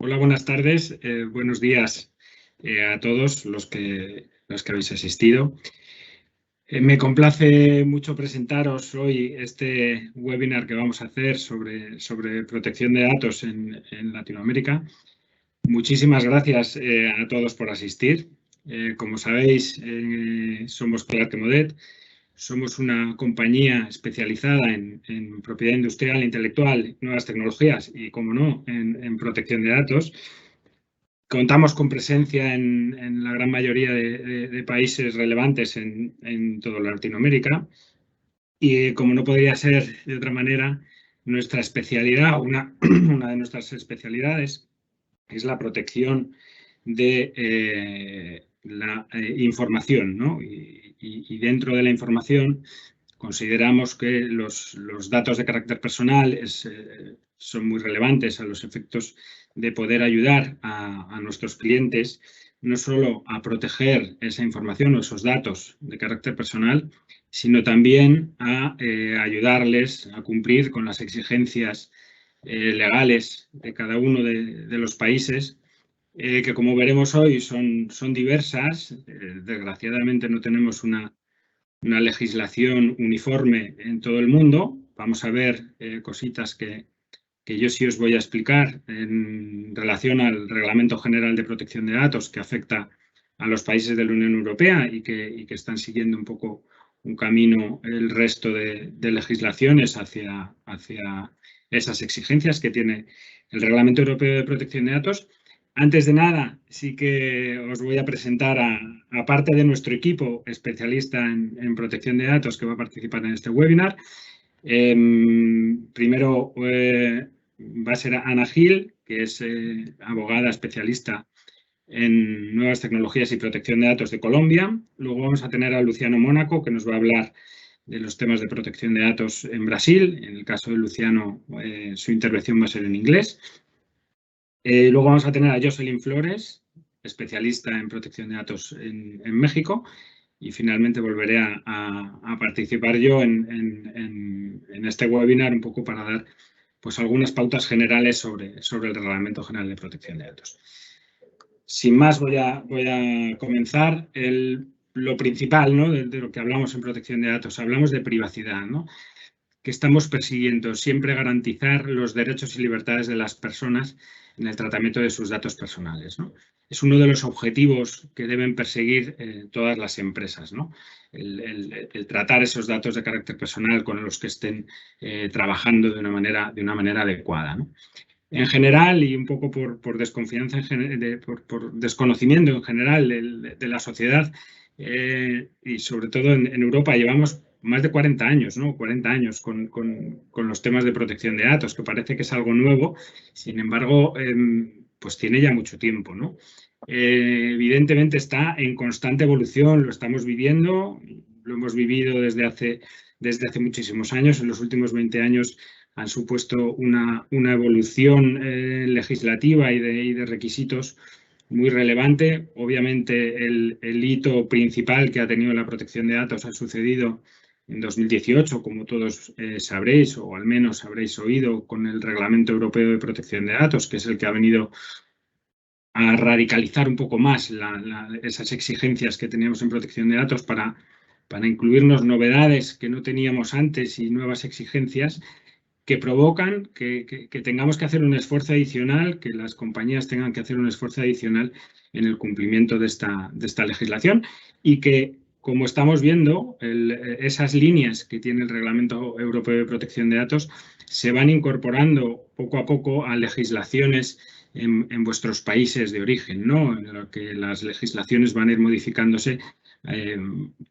Hola, buenas tardes, buenos días a todos los que habéis asistido. Me complace mucho presentaros hoy este webinar que vamos a hacer sobre protección de datos en Latinoamérica. Muchísimas gracias a todos por asistir. Como sabéis, somos Clarke Modet. Somos una compañía especializada en propiedad industrial e intelectual, nuevas tecnologías y, como no, en protección de datos. Contamos con presencia en la gran mayoría de países relevantes en toda Latinoamérica y, como no podría ser de otra manera, nuestra especialidad, una de nuestras especialidades es la protección de la información, ¿no? Y dentro de la información consideramos que los datos de carácter personal son muy relevantes a los efectos de poder ayudar a nuestros clientes no solo a proteger esa información o esos datos de carácter personal, sino también a ayudarles a cumplir con las exigencias legales de cada uno de los países, que, como veremos hoy, son diversas. Desgraciadamente no tenemos una legislación uniforme en todo el mundo. Vamos a ver cositas que yo sí os voy a explicar en relación al Reglamento General de Protección de Datos, que afecta a los países de la Unión Europea y que están siguiendo un poco un camino el resto de legislaciones hacia esas exigencias que tiene el Reglamento Europeo de Protección de Datos. Antes de nada, sí que os voy a presentar a parte de nuestro equipo especialista en protección de datos que va a participar en este webinar. Primero va a ser Ana Gil, que es abogada especialista en nuevas tecnologías y protección de datos de Colombia. Luego vamos a tener a Luciano Mónaco, que nos va a hablar de los temas de protección de datos en Brasil. En el caso de Luciano, su intervención va a ser en inglés. Luego vamos a tener a Jocelyn Flores, especialista en protección de datos en México. Y finalmente volveré a participar yo en este webinar un poco para dar pues algunas pautas generales sobre el Reglamento General de Protección de Datos. Sin más, voy a comenzar. Lo principal, ¿no?, de lo que hablamos en protección de datos, hablamos de privacidad, ¿no?, que estamos persiguiendo siempre garantizar los derechos y libertades de las personas en el tratamiento de sus datos personales, ¿no? Es uno de los objetivos que deben perseguir todas las empresas, ¿no? El tratar esos datos de carácter personal con los que estén trabajando de una manera adecuada, ¿no? En general, y un poco por desconfianza, por desconocimiento en general de la sociedad, y sobre todo en Europa, llevamos más de 40 años, ¿no? 40 años con los temas de protección de datos, que parece que es algo nuevo. Sin embargo, pues tiene ya mucho tiempo, ¿no? Evidentemente está en constante evolución, lo estamos viviendo, lo hemos vivido desde hace muchísimos años. En los últimos 20 años han supuesto una evolución legislativa y de requisitos muy relevante. Obviamente, el hito principal que ha tenido la protección de datos ha sucedido en 2018, como todos sabréis, o al menos habréis oído, con el Reglamento Europeo de Protección de Datos, que es el que ha venido a radicalizar un poco más esas exigencias que teníamos en protección de datos para incluirnos novedades que no teníamos antes y nuevas exigencias que provocan que tengamos que hacer un esfuerzo adicional, que las compañías tengan que hacer un esfuerzo adicional en el cumplimiento de esta legislación, y que, como estamos viendo, esas líneas que tiene el Reglamento Europeo de Protección de Datos se van incorporando poco a poco a legislaciones en vuestros países de origen, ¿no?, en lo que las legislaciones van a ir modificándose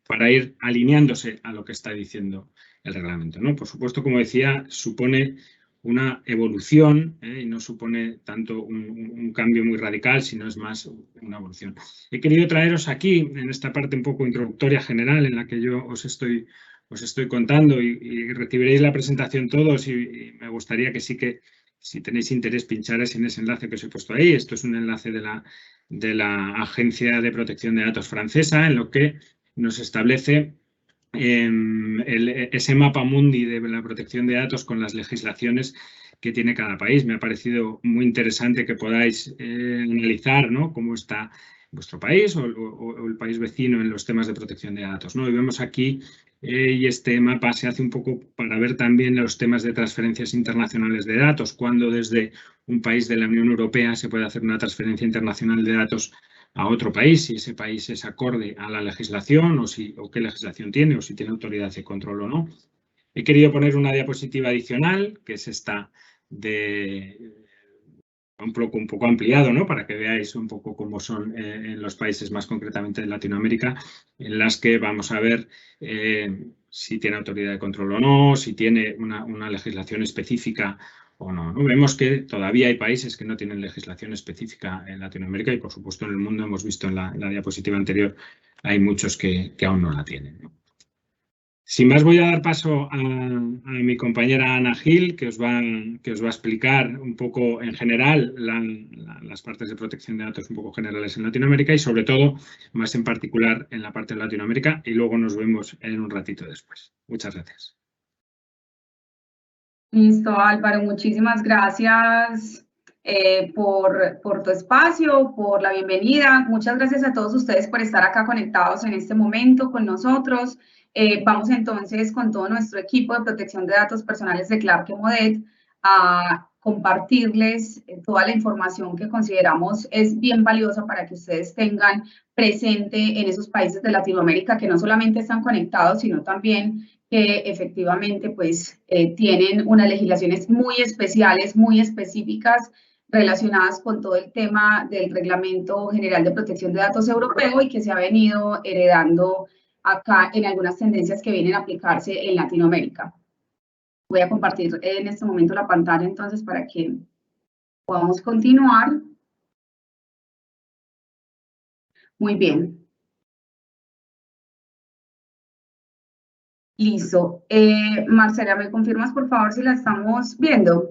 para ir alineándose a lo que está diciendo el reglamento, ¿no? Por supuesto, como decía, supone una evolución y no supone tanto un cambio muy radical, sino es más una evolución. He querido traeros aquí, en esta parte un poco introductoria general, en la que yo os estoy contando, y recibiréis la presentación todos, y me gustaría que sí que, si tenéis interés, pincharais en ese enlace que os he puesto ahí. Esto es un enlace de la Agencia de Protección de Datos francesa, en lo que nos establece ese mapa mundi de la protección de datos con las legislaciones que tiene cada país. Me ha parecido muy interesante que podáis analizar, ¿no?, cómo está vuestro país o el país vecino en los temas de protección de datos, ¿no? Y vemos aquí, y este mapa se hace un poco para ver también los temas de transferencias internacionales de datos, cuando desde un país de la Unión Europea se puede hacer una transferencia internacional de datos a otro país, si ese país es acorde a la legislación o qué legislación tiene, o si tiene autoridad de control o no. He querido poner una diapositiva adicional, que es esta de un poco ampliado, ¿no?, para que veáis un poco cómo son en los países, más concretamente de Latinoamérica, en las que vamos a ver si tiene autoridad de control o no, si tiene una legislación específica o no, ¿no? Vemos que todavía hay países que no tienen legislación específica en Latinoamérica y, por supuesto, en el mundo, hemos visto en la diapositiva anterior, hay muchos que aún no la tienen, ¿no? Sin más, voy a dar paso a mi compañera Ana Gil, que os va a explicar un poco en general las partes de protección de datos un poco generales en Latinoamérica y, sobre todo, más en particular en la parte de Latinoamérica, y luego nos vemos en un ratito después. Muchas gracias. Listo, Álvaro, muchísimas gracias por tu espacio, por la bienvenida. Muchas gracias a todos ustedes por estar acá conectados en este momento con nosotros. Vamos entonces con todo nuestro equipo de protección de datos personales de Clarke Modet a compartirles toda la información que consideramos es bien valiosa para que ustedes tengan presente en esos países de Latinoamérica que no solamente están conectados, sino también que efectivamente pues tienen unas legislaciones muy especiales, muy específicas relacionadas con todo el tema del Reglamento General de Protección de Datos Europeo y que se ha venido heredando acá en algunas tendencias que vienen a aplicarse en Latinoamérica. Voy a compartir en este momento la pantalla entonces para que podamos continuar. Muy bien. Listo. Marcela, ¿me confirmas por favor si la estamos viendo?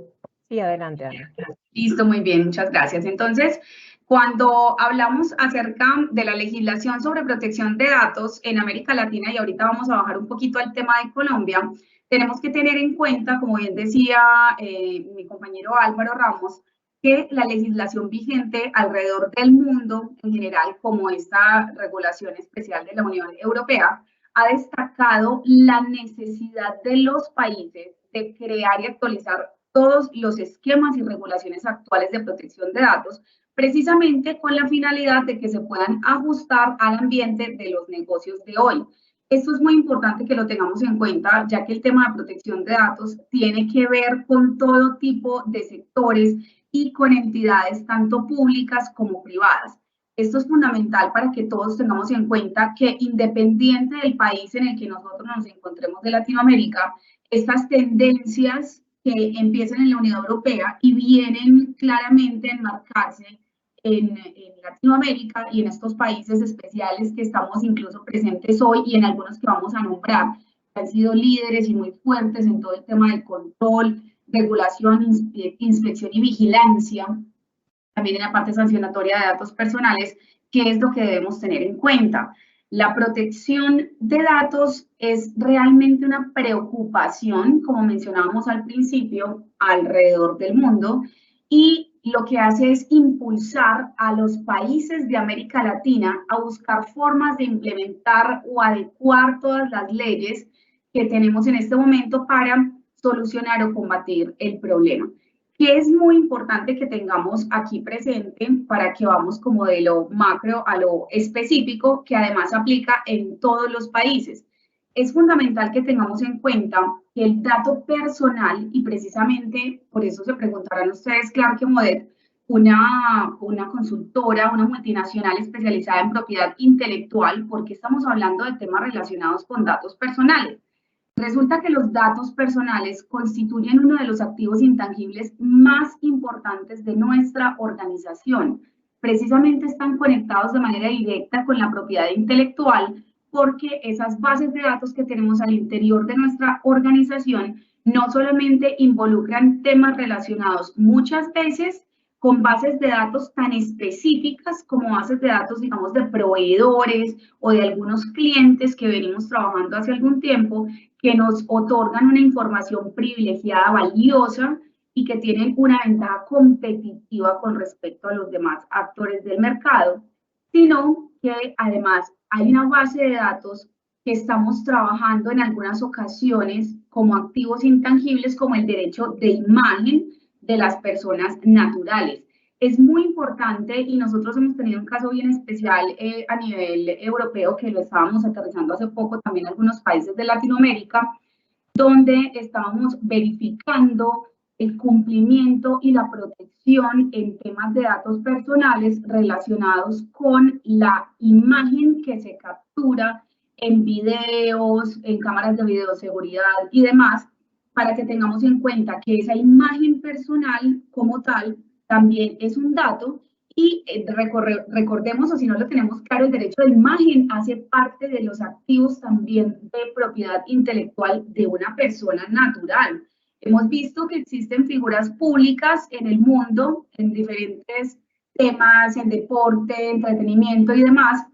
Sí, adelante, Ana. Listo, muy bien, muchas gracias. Entonces, cuando hablamos acerca de la legislación sobre protección de datos en América Latina, y ahorita vamos a bajar un poquito al tema de Colombia, tenemos que tener en cuenta, como bien decía mi compañero Álvaro Ramos, que la legislación vigente alrededor del mundo en general, como esta regulación especial de la Unión Europea, ha destacado la necesidad de los países de crear y actualizar todos los esquemas y regulaciones actuales de protección de datos, precisamente con la finalidad de que se puedan ajustar al ambiente de los negocios de hoy. Esto es muy importante que lo tengamos en cuenta, ya que el tema de protección de datos tiene que ver con todo tipo de sectores y con entidades tanto públicas como privadas. Esto es fundamental para que todos tengamos en cuenta que, independiente del país en el que nosotros nos encontremos de Latinoamérica, estas tendencias que empiezan en la Unión Europea y vienen claramente a enmarcarse en Latinoamérica y en estos países especiales que estamos incluso presentes hoy y en algunos que vamos a nombrar, que han sido líderes y muy fuertes en todo el tema del control, regulación, inspección y vigilancia, también en la parte sancionatoria de datos personales, que es lo que debemos tener en cuenta. La protección de datos es realmente una preocupación, como mencionábamos al principio, alrededor del mundo, y lo que hace es impulsar a los países de América Latina a buscar formas de implementar o adecuar todas las leyes que tenemos en este momento para solucionar o combatir el problema. Que es muy importante que tengamos aquí presente para que vamos como de lo macro a lo específico, que además aplica en todos los países. Es fundamental que tengamos en cuenta que el dato personal, y precisamente por eso se preguntarán ustedes, Clarke Modet, una consultora, una multinacional especializada en propiedad intelectual, porque estamos hablando de temas relacionados con datos personales. Resulta que los datos personales constituyen uno de los activos intangibles más importantes de nuestra organización. Precisamente están conectados de manera directa con la propiedad intelectual porque esas bases de datos que tenemos al interior de nuestra organización no solamente involucran temas relacionados muchas veces con bases de datos tan específicas como bases de datos, digamos, de proveedores o de algunos clientes que venimos trabajando hace algún tiempo, que nos otorgan una información privilegiada, valiosa, y que tienen una ventaja competitiva con respecto a los demás actores del mercado, sino que además hay una base de datos que estamos trabajando en algunas ocasiones como activos intangibles, como el derecho de imagen de las personas naturales. Es muy importante y nosotros hemos tenido un caso bien especial a nivel europeo que lo estábamos aterrizando hace poco también en algunos países de Latinoamérica, donde estábamos verificando el cumplimiento y la protección en temas de datos personales relacionados con la imagen que se captura en videos, en cámaras de videoseguridad y demás, para que tengamos en cuenta que esa imagen personal como tal también es un dato y recordemos, o si no lo tenemos claro, el derecho de imagen hace parte de los activos también de propiedad intelectual de una persona natural. Hemos visto que existen figuras públicas en el mundo, en diferentes temas, en deporte, entretenimiento y demás,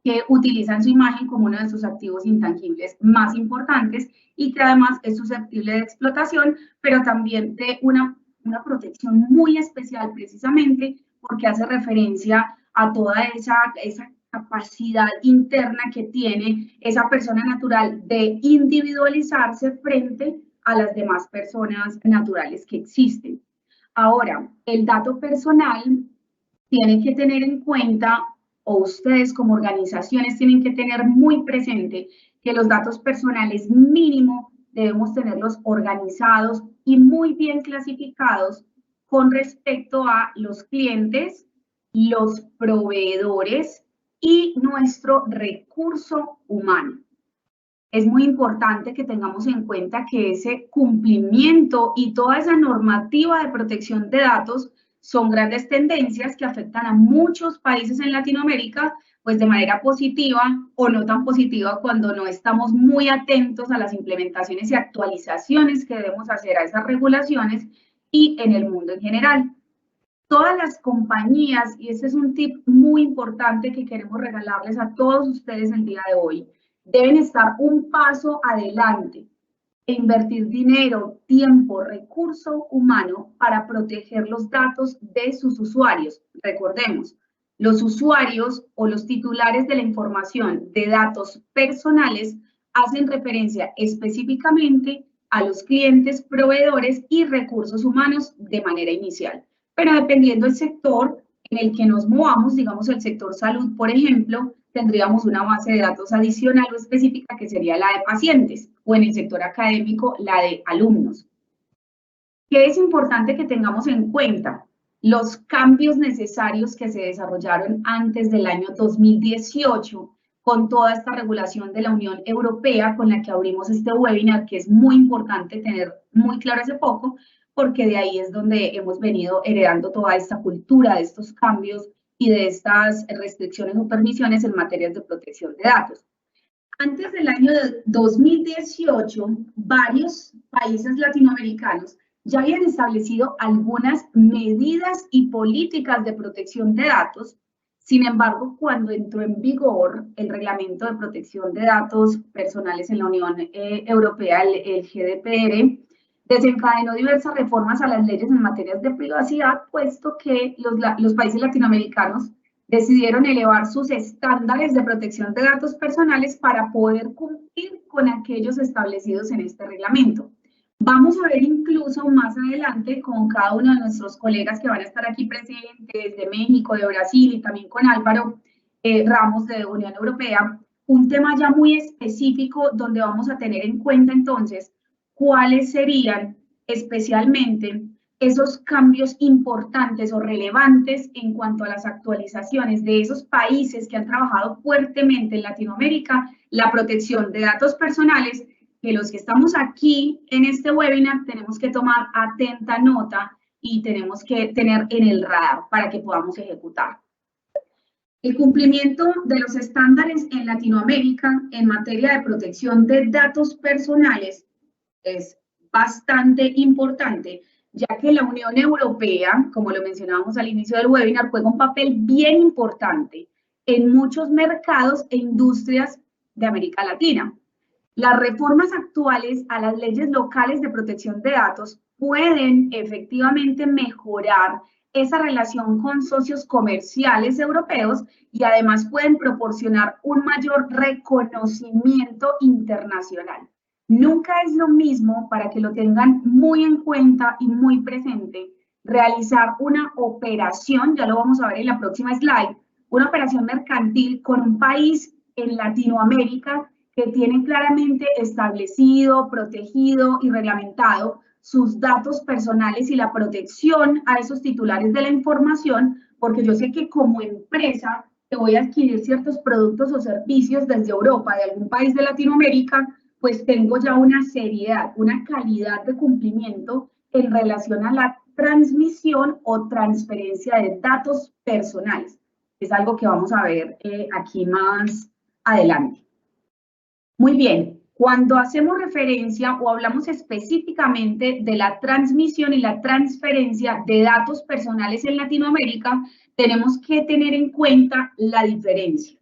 que utilizan su imagen como uno de sus activos intangibles más importantes y que además es susceptible de explotación, pero también de una protección muy especial precisamente porque hace referencia a toda esa capacidad interna que tiene esa persona natural de individualizarse frente a las demás personas naturales que existen. Ahora, el dato personal tiene que tener en cuenta, o ustedes como organizaciones tienen que tener muy presente que los datos personales mínimo debemos tenerlos organizados y muy bien clasificados con respecto a los clientes, los proveedores y nuestro recurso humano. Es muy importante que tengamos en cuenta que ese cumplimiento y toda esa normativa de protección de datos son grandes tendencias que afectan a muchos países en Latinoamérica, pues de manera positiva o no tan positiva cuando no estamos muy atentos a las implementaciones y actualizaciones que debemos hacer a esas regulaciones y en el mundo en general. Todas las compañías, y ese es un tip muy importante que queremos regalarles a todos ustedes el día de hoy, deben estar un paso adelante e invertir dinero, tiempo, recurso humano para proteger los datos de sus usuarios. Recordemos, los usuarios o los titulares de la información de datos personales hacen referencia específicamente a los clientes, proveedores y recursos humanos de manera inicial. Pero dependiendo del sector en el que nos movamos, digamos el sector salud, por ejemplo, tendríamos una base de datos adicional o específica que sería la de pacientes, o en el sector académico, la de alumnos. ¿Qué es importante que tengamos en cuenta? Los cambios necesarios que se desarrollaron antes del año 2018 con toda esta regulación de la Unión Europea con la que abrimos este webinar, que es muy importante tener muy claro ese foco, porque de ahí es donde hemos venido heredando toda esta cultura de estos cambios y de estas restricciones o permisiones en materias de protección de datos. Antes del año 2018, varios países latinoamericanos ya habían establecido algunas medidas y políticas de protección de datos. Sin embargo, cuando entró en vigor el Reglamento de Protección de Datos Personales en la Unión Europea, el GDPR, desencadenó diversas reformas a las leyes en materias de privacidad, puesto que los países latinoamericanos decidieron elevar sus estándares de protección de datos personales para poder cumplir con aquellos establecidos en este reglamento. Vamos a ver incluso más adelante con cada uno de nuestros colegas que van a estar aquí presentes de México, de Brasil y también con Álvaro Ramos de Unión Europea, un tema ya muy específico donde vamos a tener en cuenta entonces cuáles serían especialmente esos cambios importantes o relevantes en cuanto a las actualizaciones de esos países que han trabajado fuertemente en Latinoamérica la protección de datos personales, que los que estamos aquí en este webinar tenemos que tomar atenta nota y tenemos que tener en el radar para que podamos ejecutar. El cumplimiento de los estándares en Latinoamérica en materia de protección de datos personales es bastante importante, ya que la Unión Europea, como lo mencionábamos al inicio del webinar, juega un papel bien importante en muchos mercados e industrias de América Latina. Las reformas actuales a las leyes locales de protección de datos pueden efectivamente mejorar esa relación con socios comerciales europeos y además pueden proporcionar un mayor reconocimiento internacional. Nunca es lo mismo, para que lo tengan muy en cuenta y muy presente, realizar una operación, ya lo vamos a ver en la próxima slide, una operación mercantil con un país en Latinoamérica que tiene claramente establecido, protegido y reglamentado sus datos personales y la protección a esos titulares de la información, porque yo sé que como empresa que voy a adquirir ciertos productos o servicios desde Europa, de algún país de Latinoamérica, pues tengo ya una seriedad, una calidad de cumplimiento en relación a la transmisión o transferencia de datos personales. Es algo que vamos a ver aquí más adelante. Muy bien, cuando hacemos referencia o hablamos específicamente de la transmisión y la transferencia de datos personales en Latinoamérica, tenemos que tener en cuenta la diferencia.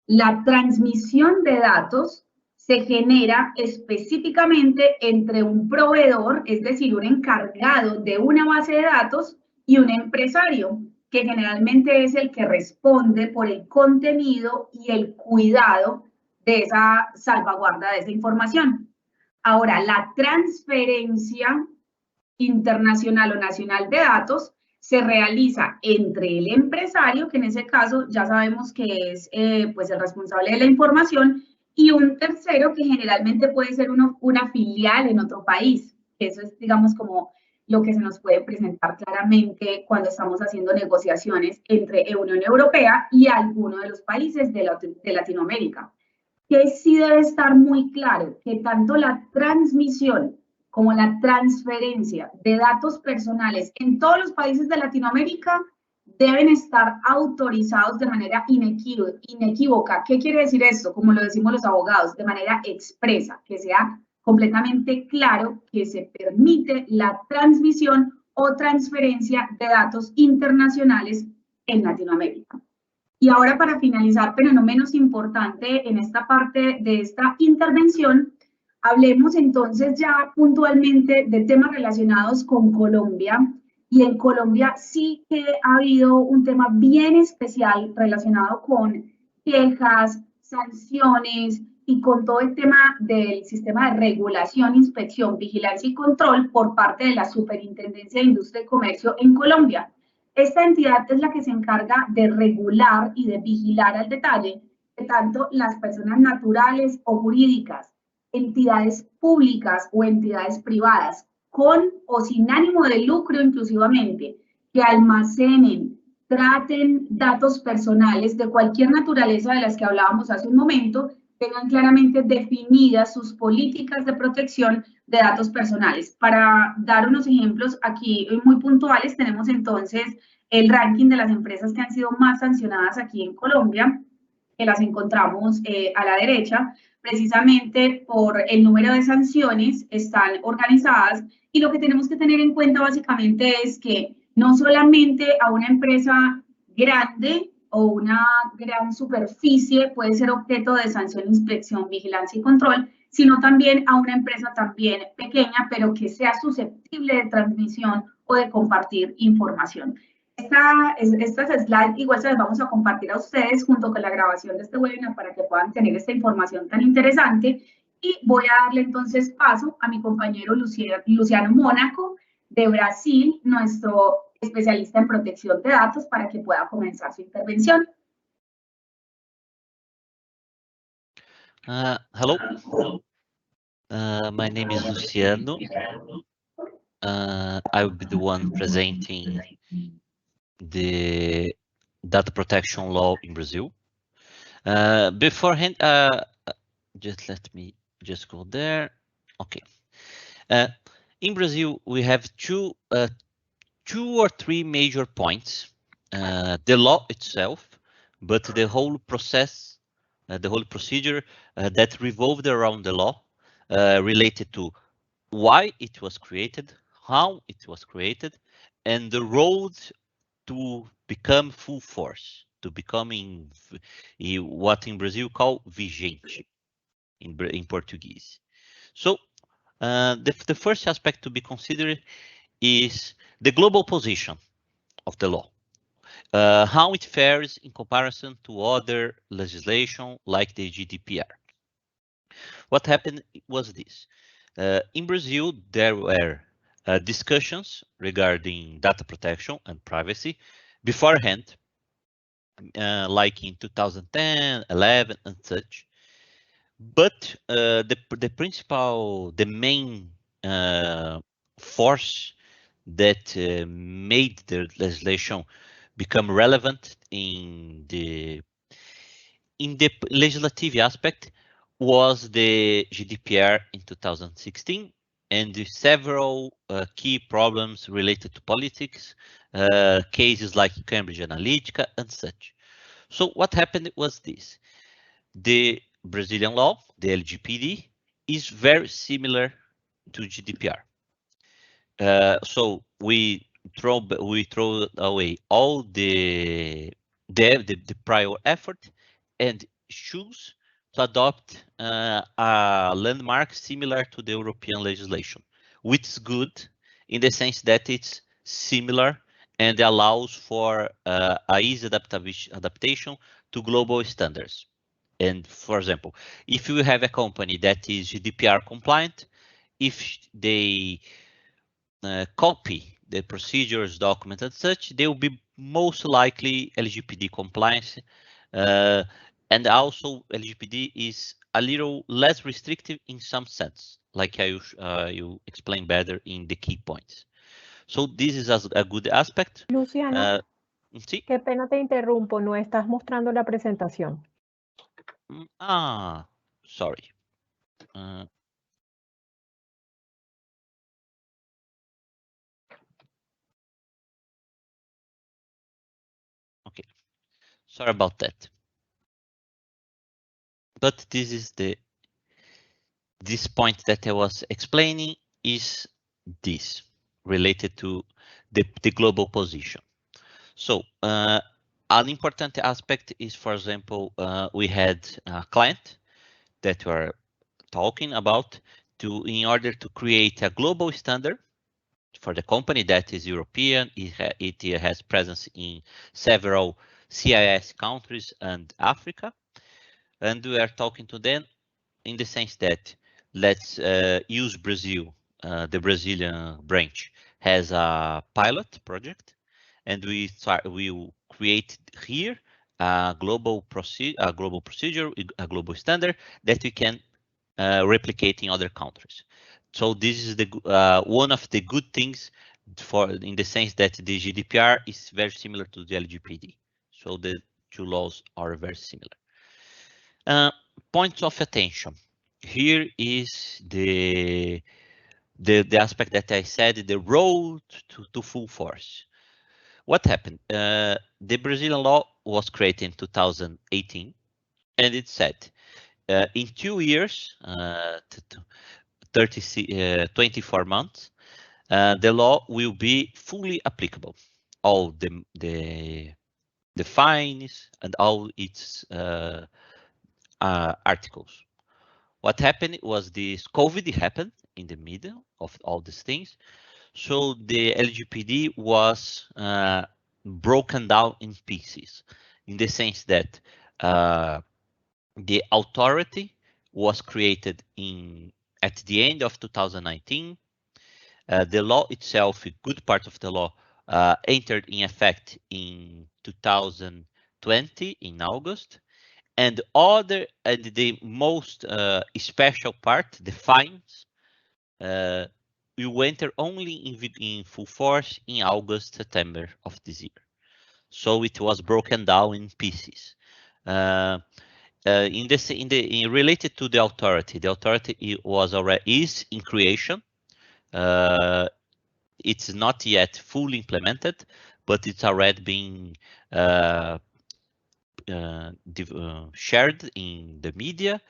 La transmisión de datos se genera específicamente entre un proveedor, es decir, un encargado de una base de datos, y un empresario, que generalmente es el que responde por el contenido y el cuidado de esa salvaguarda de esa información. Ahora, la transferencia internacional o nacional de datos se realiza entre el empresario, que en ese caso ya sabemos que es pues el responsable de la información, y un tercero que generalmente puede ser una filial en otro país. Eso es, digamos, como lo que se nos puede presentar claramente cuando estamos haciendo negociaciones entre Unión Europea y alguno de los países de Latinoamérica. Que sí debe estar muy claro que tanto la transmisión como la transferencia de datos personales en todos los países de Latinoamérica deben estar autorizados de manera inequívoca. ¿Qué quiere decir esto? Como lo decimos los abogados, de manera expresa, que sea completamente claro que se permite la transmisión o transferencia de datos internacionales en Latinoamérica. Y ahora, para finalizar, pero no menos importante en esta parte de esta intervención, hablemos entonces ya puntualmente de temas relacionados con Colombia. Y en Colombia sí que ha habido un tema bien especial relacionado con quejas, sanciones y con todo el tema del sistema de regulación, inspección, vigilancia y control por parte de la Superintendencia de Industria y Comercio en Colombia. Esta entidad es la que se encarga de regular y de vigilar al detalle que tanto las personas naturales o jurídicas, entidades públicas o entidades privadas, con o sin ánimo de lucro inclusivamente, que almacenen, traten datos personales de cualquier naturaleza de las que hablábamos hace un momento, tengan claramente definidas sus políticas de protección de datos personales. Para dar unos ejemplos aquí muy puntuales, tenemos entonces el ranking de las empresas que han sido más sancionadas aquí en Colombia, que las encontramos a la derecha, precisamente por el número de sanciones están organizadas, y lo que tenemos que tener en cuenta básicamente es que no solamente a una empresa grande o una gran superficie puede ser objeto de sanción, inspección, vigilancia y control, sino también a una empresa también pequeña, pero que sea susceptible de transmisión o de compartir información. Estas slides igual se las vamos a compartir a ustedes junto con la grabación de este webinar para que puedan tener esta información tan interesante. Y voy a darle entonces paso a mi compañero Luciano Mónaco de Brasil, nuestro especialista en protección de datos, para que pueda comenzar su intervención. Hello, my name is Luciano. I will be the one presenting the data protection law in Brazil. Beforehand, just let me just go there. Okay. In Brazil, we have two or three major points: the law itself, but the whole process, the whole procedure that revolved around the law, related to why it was created, how it was created, and the road to become full force, to becoming what in Brazil call vigente in Portuguese. So The first aspect to be considered is the global position of the law, how it fares in comparison to other legislation like the GDPR. What happened was this. In Brazil, there were discussions regarding data protection and privacy beforehand, like in 2010, 11, and such. But the main force that made the legislation become relevant in the legislative aspect was the GDPR in 2016 and the several key problems related to politics, cases like Cambridge Analytica and such. So what happened was this. The Brazilian law, the LGPD, is very similar to GDPR. So we throw away all the prior effort and choose to adopt a landmark similar to the European legislation, which is good in the sense that it's similar and allows for a easy adaptation to global standards. And for example, if you have a company that is GDPR compliant, if they copy the procedures, documents, and such, they will be most likely LGPD compliance. And also LGPD is a little less restrictive in some sense, like you explained better in the key points. So this is a good aspect. Luciano, ¿sí? Qué pena te interrumpo, no estás mostrando la presentación. Sorry. Okay, sorry about that. But this is this point that I was explaining is this related to the global position. So an important aspect is, for example, we had a client that we are talking about in order to create a global standard for the company that is European. It has presence in several CIS countries and Africa. And we are talking to them in the sense that let's use Brazil. The Brazilian branch has a pilot project, and we will create here a global procedure, a global standard that we can replicate in other countries. So this is the one of the good things in the sense that the GDPR is very similar to the LGPD. So the two laws are very similar. Points of attention. Here is the aspect that I said, the road to full force. What happened? The Brazilian law was created in 2018, and it said in 2 years, 24 months, the law will be fully applicable. All the fines and all its articles. What happened was this COVID happened in the middle of all these things. So the LGPD was broken down in pieces in the sense that the authority was created at the end of 2019. The law itself, a good part of the law, entered in effect in 2020 in August. And the most special part, the fines, will enter only in full force in August, September of this year. So it was broken down in pieces. Related to the authority is in creation. It's not yet fully implemented, but it's already being shared in the media,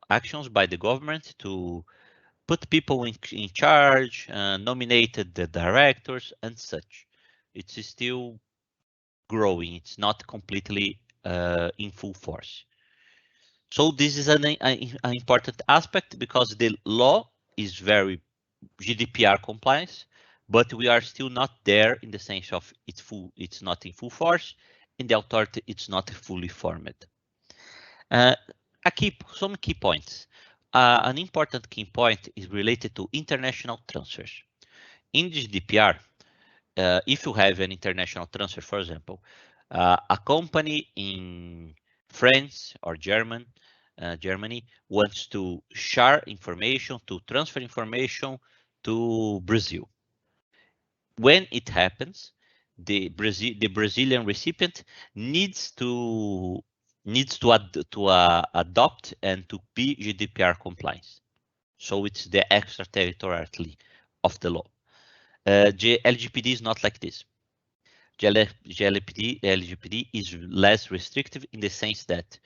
actions by the government to put people in charge, nominated the directors and such. It's still growing. It's not completely in full force. So this is an important aspect because the law is very GDPR compliance, but we are still not there in the sense of it's not in full force, and the authority it's not fully formed. Some key points. An important key point is related to international transfers. In GDPR, if you have an international transfer, for example, a company in France or Germany wants to share information, to transfer information to Brazil. When it happens, the Brazilian recipient needs to adopt and to be GDPR compliant. So it's the extraterritoriality of the law. LGPD is not like this. LGPD is less restrictive in the sense that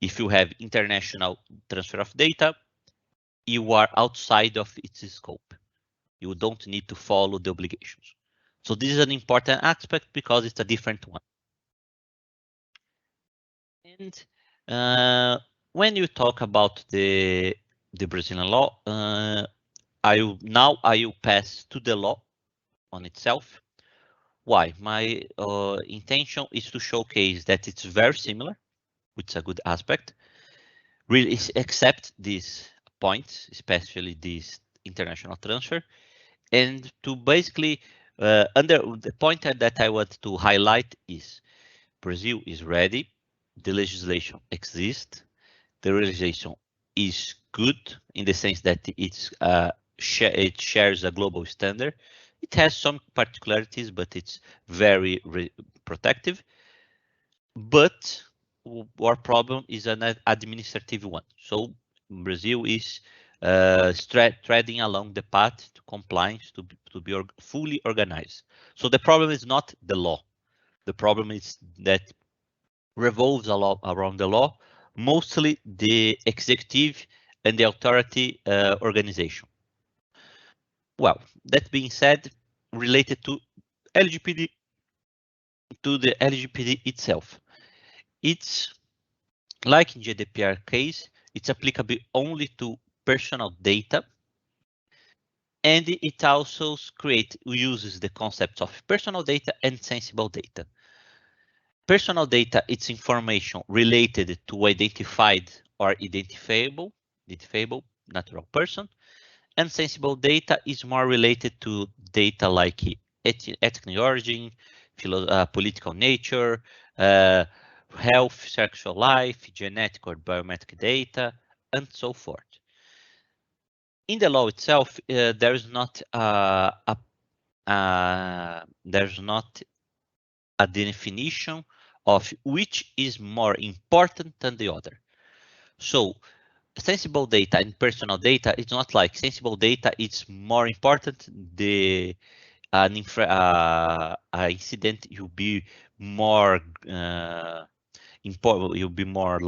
if you have international transfer of data, you are outside of its scope. You don't need to follow the obligations. So this is an important aspect because it's a different one. And when you talk about the Brazilian law, I will pass to the law on itself. Why? My intention is to showcase that it's very similar, which is a good aspect, really, except these points, especially this international transfer, and to basically the point that I want to highlight is Brazil is ready, the legislation exists, the legislation is good in the sense that it shares a global standard. It has some particularities, but it's very protective. But our problem is an administrative one. So Brazil is treading along the path to compliance to be fully organized. So the problem is not the law. The problem is that revolves a lot around the law, mostly the executive and the authority organization. Well, that being said, related to LGPD, to the LGPD itself, it's like in GDPR case, it's applicable only to personal data, and it also uses the concepts of personal data and sensible data. Personal data, it's information related to identified or identifiable natural person, and sensible data is more related to data like ethnic origin, political nature, health, sexual life, genetic or biometric data, and so forth. In the law itself, there's not a definition of which is more important than the other. So sensible data and personal data, it's not like sensible data, it's more important. An incident will be more important, will be more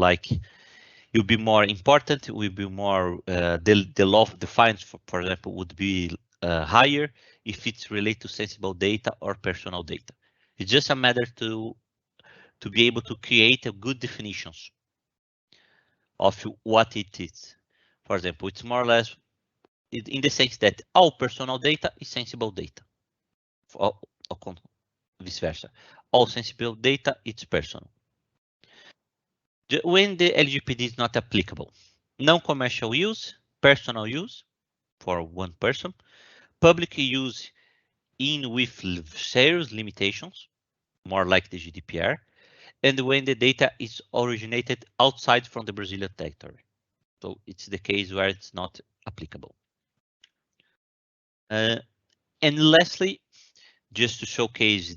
important, will be more the law defines, for example, would be higher if it's related to sensible data or personal data. It's just a matter to be able to create a good definitions of what it is. For example, it's more or less in the sense that all personal data is sensible data, or vice versa. All sensible data it's personal. When the LGPD is not applicable, non-commercial use, personal use for one person, public use with serious limitations, more like the GDPR, and when the data is originated outside from the Brazilian territory. So it's the case where it's not applicable. And lastly, just to showcase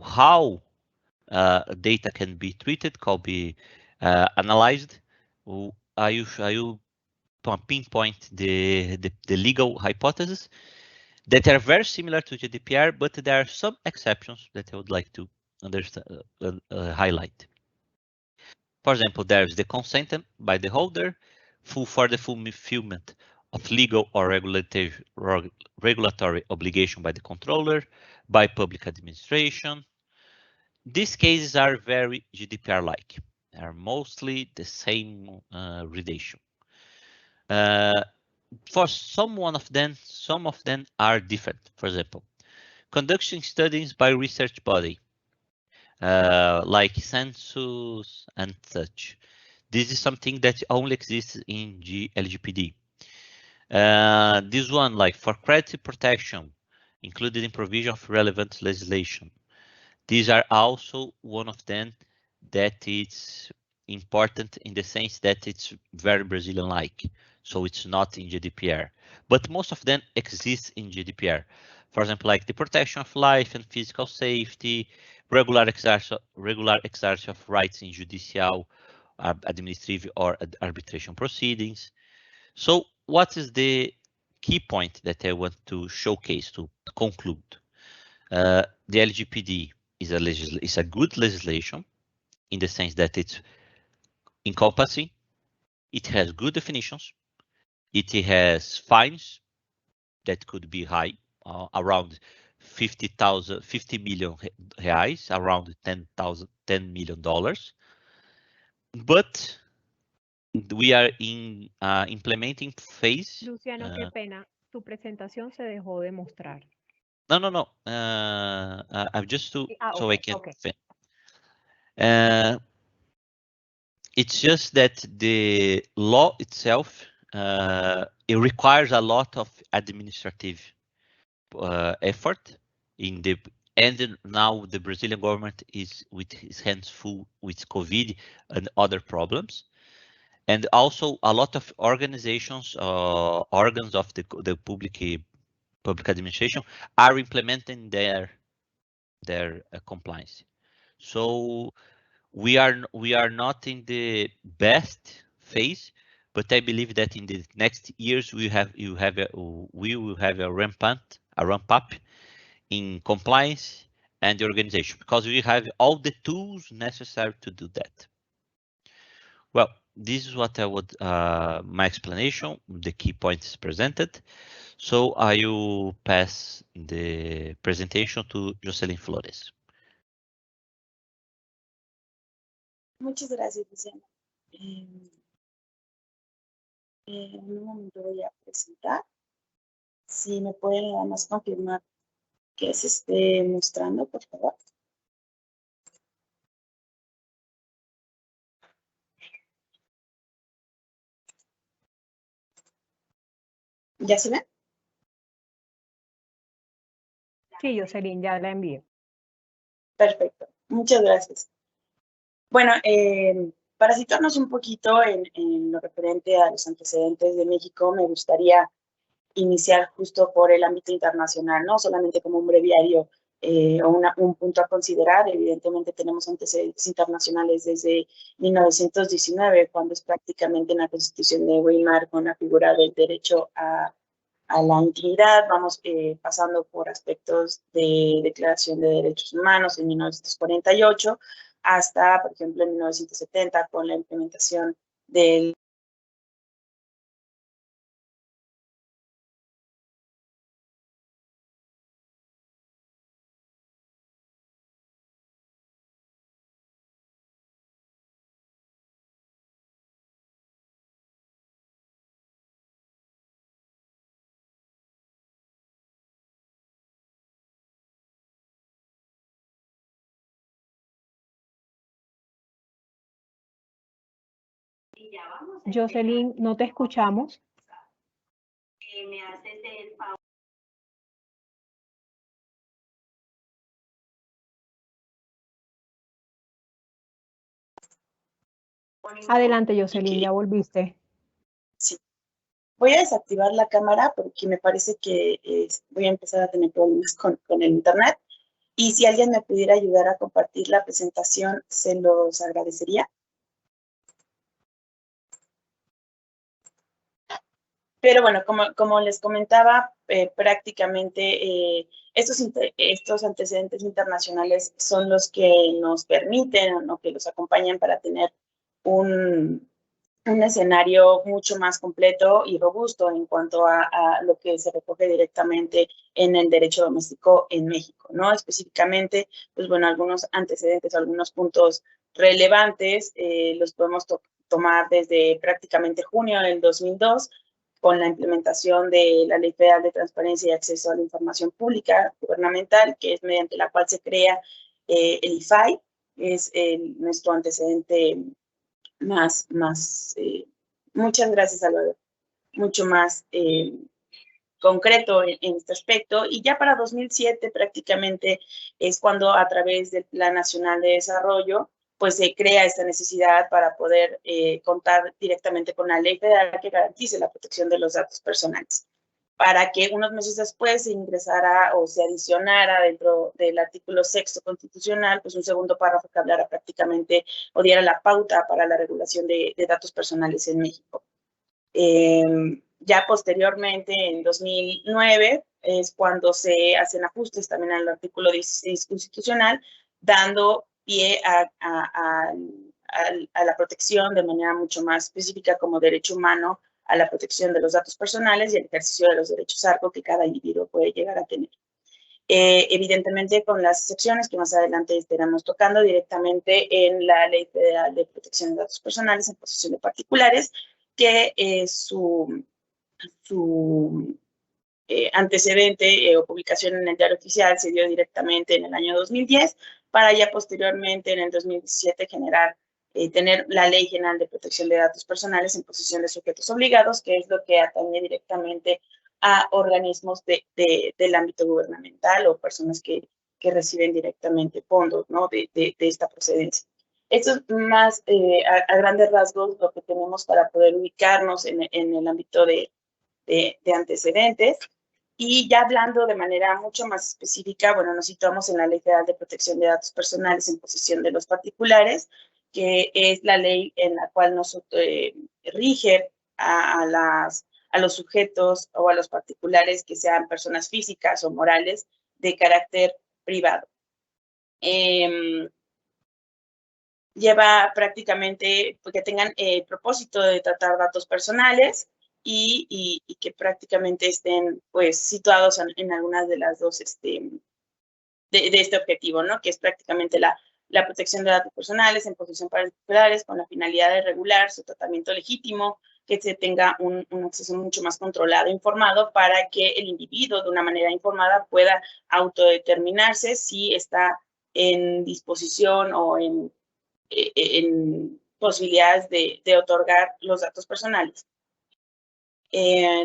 how data can be treated, can be analyzed, I will pinpoint the legal hypotheses that are very similar to GDPR, but there are some exceptions that I would like to highlight. For example, there is the consent by the holder for the fulfillment of legal or regulatory obligation by the controller, by public administration. These cases are very GDPR-like. are mostly the same relation. For some of them are different. For example, conducting studies by research body, like census and such. This is something that only exists in LGPD. This one, like for credit protection, included in provision of relevant legislation. These are also one of them that is important in the sense that it's very Brazilian-like. So it's not in GDPR, but most of them exist in GDPR. For example, like the protection of life and physical safety, regular exercise of rights in judicial, administrative, or arbitration proceedings. So what is the key point that I want to showcase to conclude? The LGPD is a good legislation in the sense that it's encompassing, it has good definitions, it has fines that could be high, around 50 million reais, around $10 million. But we are in implementing phase. Luciano, qué pena. Tu presentación se dejó de mostrar. No. I'm just so I can. Okay. It's just that the law itself it requires a lot of administrative effort and now the Brazilian government is with his hands full with COVID and other problems, and also a lot of organizations, organs of the public administration are implementing their compliance. So we are not in the best phase, but I believe that in the next years we will have a ramp up in compliance and the organization, because we have all the tools necessary to do that. Well, this is what I would my explanation. The key points presented. So I will pass the presentation to Jocelyn Flores. Muchas gracias, Luciano. En un momento voy a presentar. Si me pueden nada más confirmar que se esté mostrando, por favor. ¿Ya se ve? Sí, Jocelyn, ya la envié. Perfecto, muchas gracias. Bueno, para situarnos un poquito en lo referente a los antecedentes de México, me gustaría iniciar justo por el ámbito internacional, no solamente como un breviario o un punto a considerar. Evidentemente tenemos antecedentes internacionales desde 1919, cuando es prácticamente en la Constitución de Weimar con la figura del derecho a la intimidad. Vamos pasando por aspectos de Declaración de Derechos Humanos en 1948, hasta, por ejemplo, en 1970 con la implementación del Jocelyn, no te escuchamos. me haces el favor. Adelante, Jocelyn, ya volviste. Sí. Voy a desactivar la cámara porque me parece que voy a empezar a tener problemas con el internet. Y si alguien me pudiera ayudar a compartir la presentación, se los agradecería. Pero bueno, como les comentaba, prácticamente estos antecedentes internacionales son los que nos permiten o que los acompañan para tener un escenario mucho más completo y robusto en cuanto a lo que se recoge directamente en el derecho doméstico en México, ¿no? Específicamente, pues bueno, algunos antecedentes, algunos puntos relevantes los podemos tomar desde prácticamente junio del 2002, con la implementación de la Ley Federal de Transparencia y Acceso a la Información Pública Gubernamental, que es mediante la cual se crea el IFAI, es nuestro antecedente más muchas gracias, Salvador, mucho más concreto en este aspecto. Y ya para 2007 prácticamente es cuando a través del Plan Nacional de Desarrollo pues se crea esta necesidad para poder contar directamente con una ley federal que garantice la protección de los datos personales, para que unos meses después se ingresara o se adicionara dentro del artículo 6º constitucional, pues un segundo párrafo que hablara prácticamente o diera la pauta para la regulación de datos personales en México. Ya posteriormente, en 2009, es cuando se hacen ajustes también al artículo 16 constitucional, dando pie a la protección de manera mucho más específica como derecho humano a la protección de los datos personales y el ejercicio de los derechos ARCO que cada individuo puede llegar a tener. Evidentemente con las excepciones que más adelante estaremos tocando directamente en la Ley Federal de Protección de Datos Personales en posesión de particulares, que su antecedente o publicación en el Diario Oficial se dio directamente en el año 2010, para ya posteriormente en el 2017 tener la Ley General de Protección de Datos Personales en posesión de sujetos obligados, que es lo que atañe directamente a organismos del ámbito gubernamental o personas que reciben directamente fondos, ¿no? de esta procedencia. Esto es más a grandes rasgos lo que tenemos para poder ubicarnos en el ámbito de antecedentes. Y ya hablando de manera mucho más específica, bueno, nos situamos en la Ley Federal de Protección de Datos Personales en posesión de los particulares, que es la ley en la cual nos rige a los sujetos o a los particulares que sean personas físicas o morales de carácter privado. Lleva prácticamente que tengan el propósito de tratar datos personales y que prácticamente estén pues situados en algunas de las dos de este objetivo, ¿no? Que es prácticamente la protección de datos personales en posesión particulares con la finalidad de regular su tratamiento legítimo, que se tenga un acceso mucho más controlado e informado para que el individuo de una manera informada pueda autodeterminarse si está en disposición o en posibilidades de otorgar los datos personales.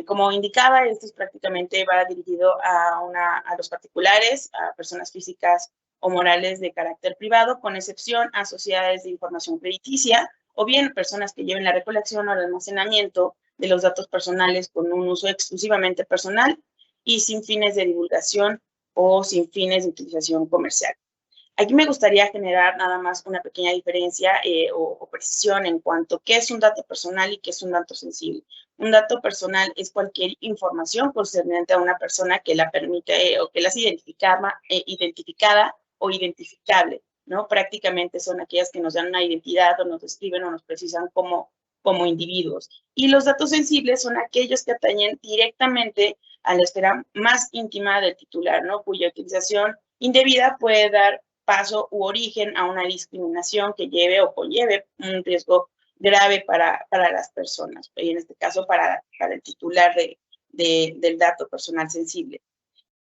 Como indicaba, esto es prácticamente va dirigido a los particulares, a personas físicas o morales de carácter privado, con excepción a sociedades de información crediticia, o bien personas que lleven la recolección o el almacenamiento de los datos personales con un uso exclusivamente personal y sin fines de divulgación o sin fines de utilización comercial. Aquí me gustaría generar nada más una pequeña diferencia o precisión en cuanto a qué es un dato personal y qué es un dato sensible. Un dato personal es cualquier información concerniente a una persona que la permite o que la hace identificada o identificable, ¿no? Prácticamente son aquellas que nos dan una identidad o nos describen o nos precisan como individuos. Y los datos sensibles son aquellos que atañen directamente a la esfera más íntima del titular, ¿no? Cuya utilización indebida puede dar paso u origen a una discriminación que lleve o conlleve un riesgo grave para las personas, y en este caso para el titular del dato personal sensible.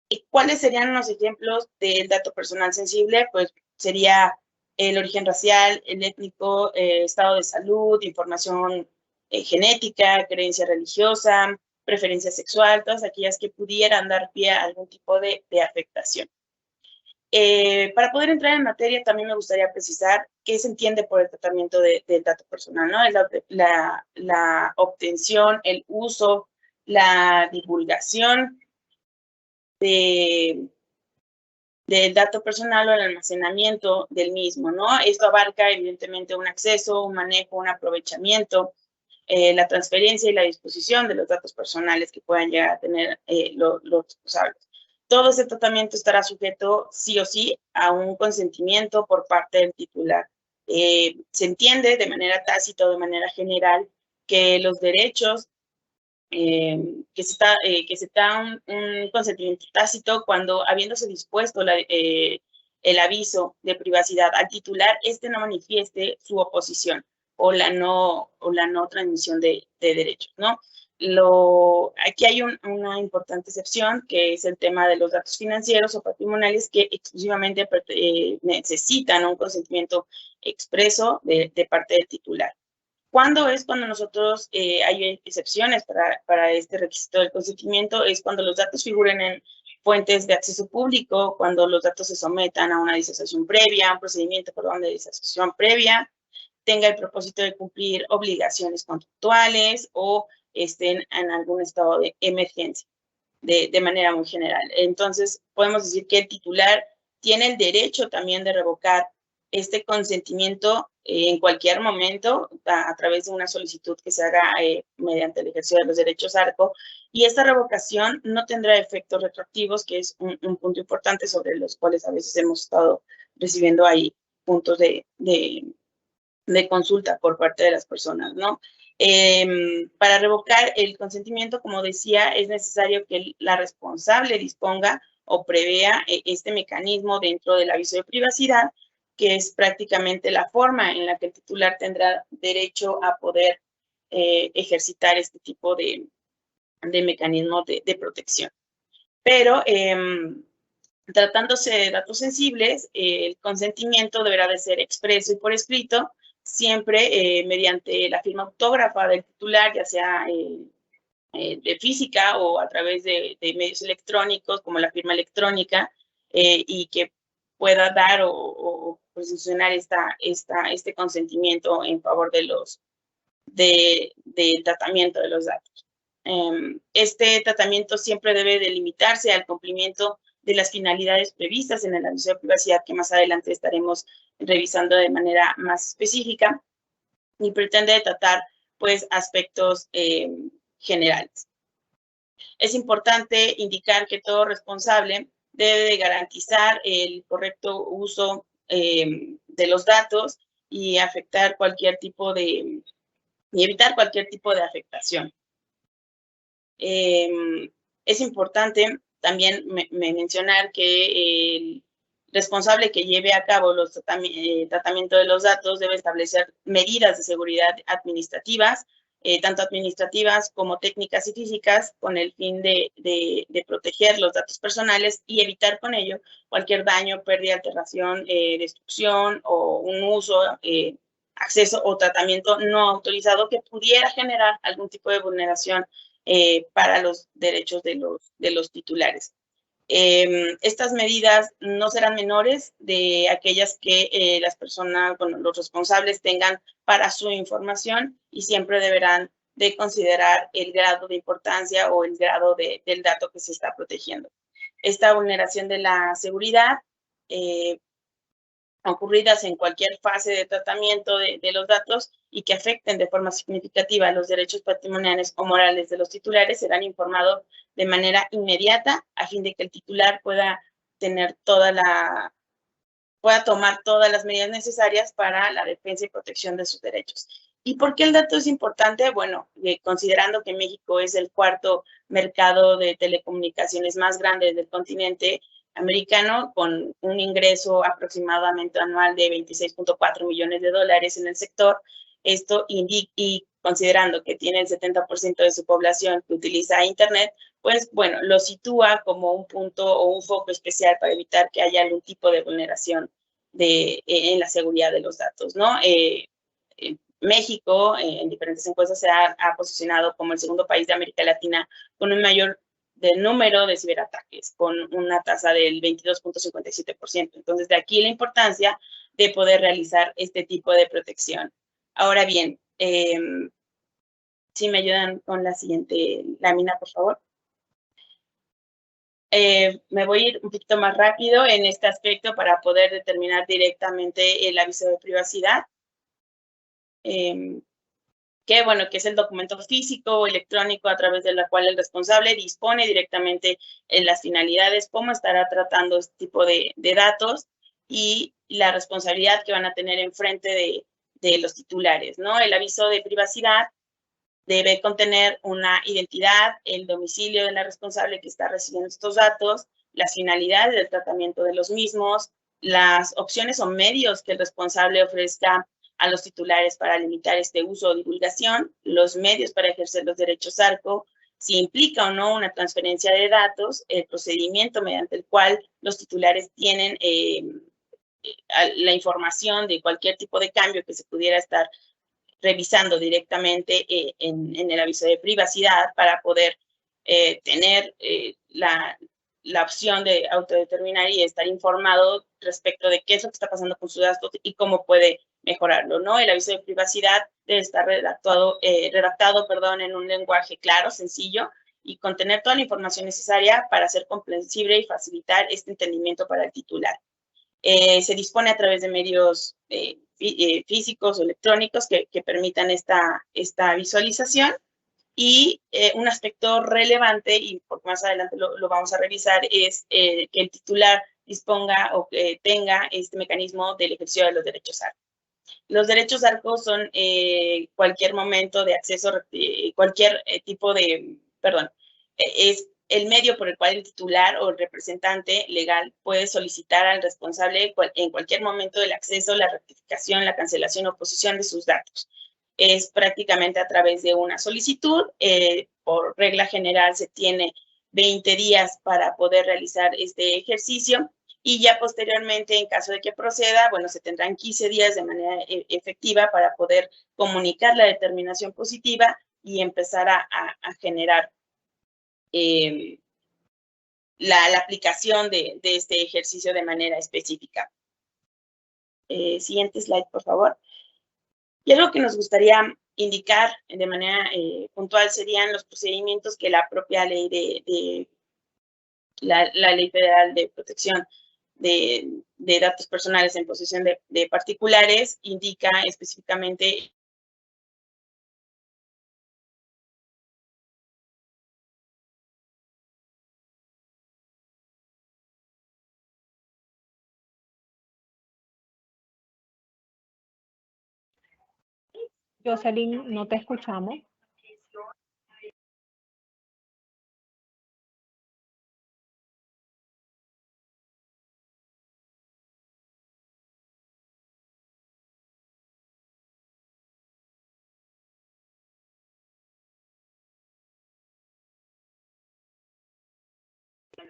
¿Y cuáles serían los ejemplos del dato personal sensible? Pues sería el origen racial, el étnico, estado de salud, información genética, creencia religiosa, preferencia sexual, todas aquellas que pudieran dar pie a algún tipo de afectación. Para poder entrar en materia, también me gustaría precisar qué se entiende por el tratamiento del dato personal, ¿no? La obtención, el uso, la divulgación del dato personal o el almacenamiento del mismo, ¿no? Esto abarca evidentemente un acceso, un manejo, un aprovechamiento, la transferencia y la disposición de los datos personales que puedan llegar a tener los responsables. Todo ese tratamiento estará sujeto sí o sí a un consentimiento por parte del titular. Se entiende de manera tácita o de manera general que los derechos, que se da un consentimiento tácito cuando habiéndose dispuesto el aviso de privacidad al titular, no manifieste su oposición o la no transmisión de derechos, ¿no? Aquí hay una importante excepción, que es el tema de los datos financieros o patrimoniales que exclusivamente necesitan un consentimiento expreso de parte del titular. ¿Cuándo es cuando nosotros hay excepciones para este requisito del consentimiento? Es cuando los datos figuren en fuentes de acceso público, cuando los datos se sometan a una disociación previa, un procedimiento, de disociación previa, tenga el propósito de cumplir obligaciones conductuales o estén en algún estado de emergencia, de manera muy general. Entonces, podemos decir que el titular tiene el derecho también de revocar este consentimiento en cualquier momento a través de una solicitud que se haga mediante el ejercicio de los derechos ARCO, y esta revocación no tendrá efectos retroactivos, que es un punto importante sobre los cuales a veces hemos estado recibiendo ahí puntos de consulta por parte de las personas, ¿no? Para revocar el consentimiento, como decía, es necesario que la responsable disponga o prevea este mecanismo dentro del aviso de privacidad, que es prácticamente la forma en la que el titular tendrá derecho a poder ejercitar este tipo de mecanismo de protección. Pero tratándose de datos sensibles, el consentimiento deberá de ser expreso y por escrito, siempre mediante la firma autógrafa del titular, ya sea de física o a través de medios electrónicos como la firma electrónica, y que pueda dar o posicionar este consentimiento en favor del tratamiento de los datos. Este tratamiento siempre debe delimitarse al cumplimiento de las finalidades previstas en el aviso de privacidad, que más adelante estaremos revisando de manera más específica, y pretende tratar, pues, aspectos generales. Es importante indicar que todo responsable debe de garantizar el correcto uso de los datos y evitar cualquier tipo de afectación. Es importante también mencionar que el responsable que lleve a cabo los tratamiento de los datos debe establecer medidas de seguridad administrativas, tanto administrativas como técnicas y físicas, con el fin de proteger los datos personales y evitar con ello cualquier daño, pérdida, alteración, destrucción o un uso, acceso o tratamiento no autorizado que pudiera generar algún tipo de vulneración para los derechos de los titulares. Estas medidas no serán menores de aquellas que las personas, los responsables tengan para su información, y siempre deberán de considerar el grado de importancia o el grado del dato que se está protegiendo. Esta vulneración de la seguridad ocurridas en cualquier fase de tratamiento de los datos y que afecten de forma significativa los derechos patrimoniales o morales de los titulares serán informados de manera inmediata, a fin de que el titular pueda tomar todas las medidas necesarias para la defensa y protección de sus derechos. ¿Y por qué el dato es importante? Bueno, considerando que México es el cuarto mercado de telecomunicaciones más grande del continente americano, con un ingreso aproximadamente anual de 26.4 millones de dólares en el sector. Esto indica, y considerando que tiene el 70% de su población que utiliza Internet, pues bueno, lo sitúa como un punto o un foco especial para evitar que haya algún tipo de vulneración en la seguridad de los datos, ¿no? México, en diferentes encuestas, se ha posicionado como el segundo país de América Latina con un mayor número de ciberataques, con una tasa del 22.57%. Entonces, de aquí la importancia de poder realizar este tipo de protección. Ahora bien, si me ayudan con la siguiente lámina, por favor. Me voy a ir un poquito más rápido en este aspecto para poder determinar directamente el aviso de privacidad. Que es el documento físico o electrónico a través de la cual el responsable dispone directamente en las finalidades, cómo estará tratando este tipo de datos y la responsabilidad que van a tener enfrente de los titulares, ¿no? El aviso de privacidad debe contener una identidad, el domicilio de la responsable que está recibiendo estos datos, las finalidades del tratamiento de los mismos, las opciones o medios que el responsable ofrezca a los titulares para limitar este uso o divulgación, los medios para ejercer los derechos ARCO, si implica o no una transferencia de datos, el procedimiento mediante el cual los titulares tienen la información de cualquier tipo de cambio que se pudiera estar revisando directamente en el aviso de privacidad para poder tener la opción de autodeterminar y estar informado respecto de qué es lo que está pasando con sus datos y cómo puede mejorarlo, ¿no? El aviso de privacidad debe estar redactado en un lenguaje claro, sencillo, y contener toda la información necesaria para hacer comprensible y facilitar este entendimiento para el titular. Se dispone a través de medios físicos o electrónicos que permitan esta visualización. Y un aspecto relevante, y porque más adelante lo vamos a revisar, es que el titular disponga o que tenga este mecanismo del ejercicio de los derechos ARCO. Los derechos ARCO son cualquier momento de acceso, cualquier tipo de, es el medio por el cual el titular o el representante legal puede solicitar al responsable en cualquier momento el acceso, la rectificación, la cancelación o oposición de sus datos. Es prácticamente a través de una solicitud. Por regla general se tiene 20 días para poder realizar este ejercicio y ya posteriormente, en caso de que proceda, bueno, se tendrán 15 días de manera efectiva para poder comunicar la determinación positiva y empezar a generar la aplicación de este ejercicio de manera específica. Siguiente slide, por favor. Y algo que nos gustaría indicar de manera puntual serían los procedimientos que la propia ley la Ley Federal de Protección de Datos Personales en posesión de particulares indica específicamente Jocelyn, no te escuchamos.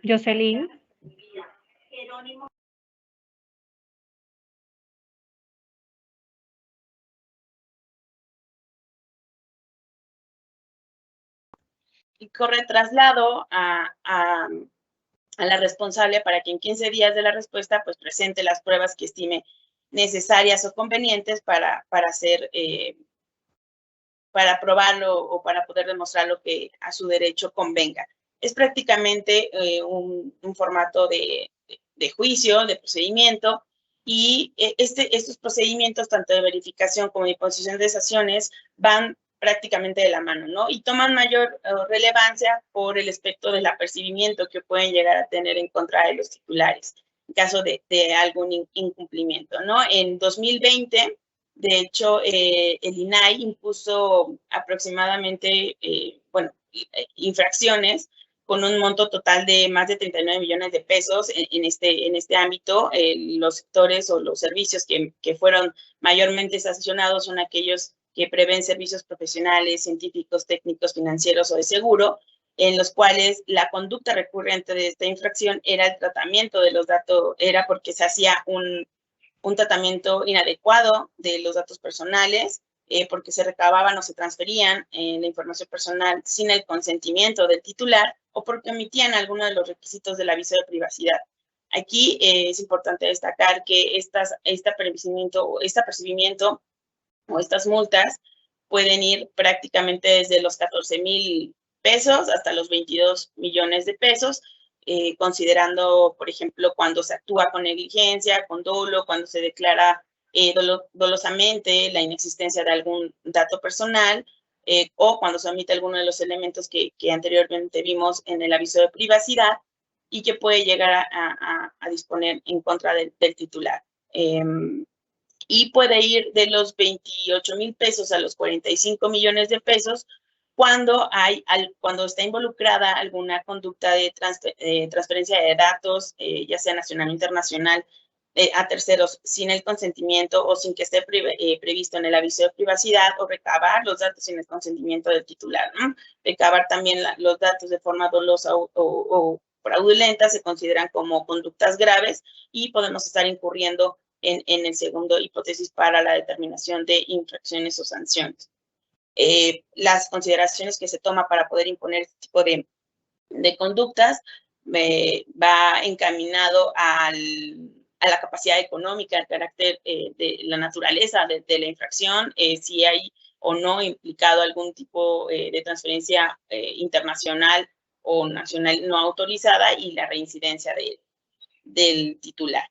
Jocelyn. y corre traslado a la responsable para que en 15 días de la respuesta pues presente las pruebas que estime necesarias o convenientes para probarlo o para poder demostrar lo que a su derecho convenga. Es prácticamente un formato de juicio, de procedimiento, y estos procedimientos, tanto de verificación como de imposición de sanciones, van prácticamente de la mano, ¿no? Y toman mayor relevancia por el aspecto del apercibimiento que pueden llegar a tener en contra de los titulares, en caso de algún incumplimiento, ¿no? En 2020, de hecho, el INAI impuso aproximadamente, infracciones con un monto total de más de 39 millones de pesos en este ámbito. Los sectores o los servicios que fueron mayormente sancionados son aquellos que prevén servicios profesionales, científicos, técnicos, financieros o de seguro, en los cuales la conducta recurrente de esta infracción era el tratamiento de los datos, era porque se hacía un tratamiento inadecuado de los datos personales, porque se recababan o se transferían la información personal sin el consentimiento del titular o porque omitían alguno de los requisitos del aviso de privacidad. Aquí es importante destacar que este apercibimiento o estas multas pueden ir prácticamente desde los 14,000 pesos hasta los 22 millones de pesos, considerando, por ejemplo, cuando se actúa con negligencia, con dolo, cuando se declara dolosamente la inexistencia de algún dato personal, o cuando se omite alguno de los elementos que anteriormente vimos en el aviso de privacidad y que puede llegar a disponer en contra del titular. Y puede ir de los 28,000 pesos a los 45 millones de pesos cuando está involucrada alguna conducta de transferencia de datos, ya sea nacional o internacional, a terceros sin el consentimiento o sin que esté previsto en el aviso de privacidad, o recabar los datos sin el consentimiento del titular, ¿no? Recabar también los datos de forma dolosa o fraudulenta se consideran como conductas graves y podemos estar incurriendo en el segundo hipótesis para la determinación de infracciones o sanciones. Las consideraciones que se toma para poder imponer este tipo de conductas va encaminado a la capacidad económica, el carácter de la naturaleza de la infracción, si hay o no implicado algún tipo de transferencia internacional o nacional no autorizada y la reincidencia del titular.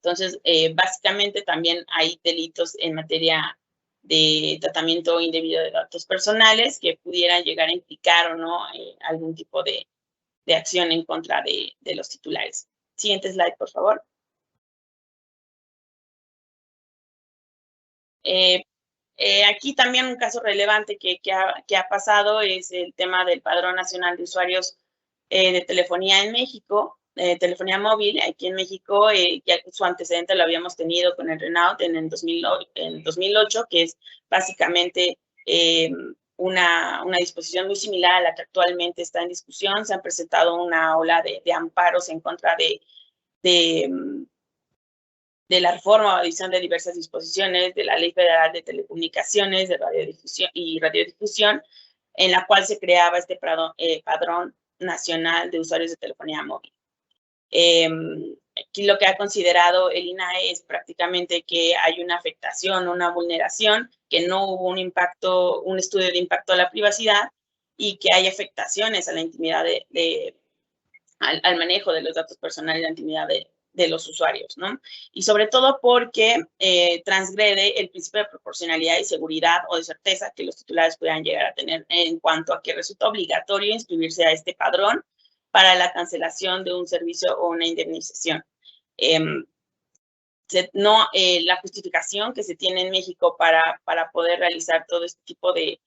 Entonces, básicamente también hay delitos en materia de tratamiento indebido de datos personales que pudieran llegar a implicar o no algún tipo de acción en contra de los titulares. Siguiente slide, por favor. Aquí también un caso relevante que ha pasado es el tema del Padrón Nacional de Usuarios de Telefonía en México, telefonía móvil. Aquí en México, ya su antecedente lo habíamos tenido con el RENAUT en 2008, que es básicamente una disposición muy similar a la que actualmente está en discusión. Se han presentado una ola de amparos en contra de la reforma o adición de diversas disposiciones de la Ley Federal de Telecomunicaciones, de Radiodifusión, en la cual se creaba este Padrón Nacional de Usuarios de Telefonía Móvil. Aquí lo que ha considerado el INAE es prácticamente que hay una afectación, una vulneración, que no hubo un estudio de impacto a la privacidad y que hay afectaciones a la intimidad al manejo de los datos personales y la intimidad de los usuarios, ¿no? Y sobre todo porque transgrede el principio de proporcionalidad y seguridad o de certeza que los titulares puedan llegar a tener en cuanto a que resulta obligatorio inscribirse a este padrón para la cancelación de un servicio o una indemnización. La justificación que se tiene en México para poder realizar todo este tipo de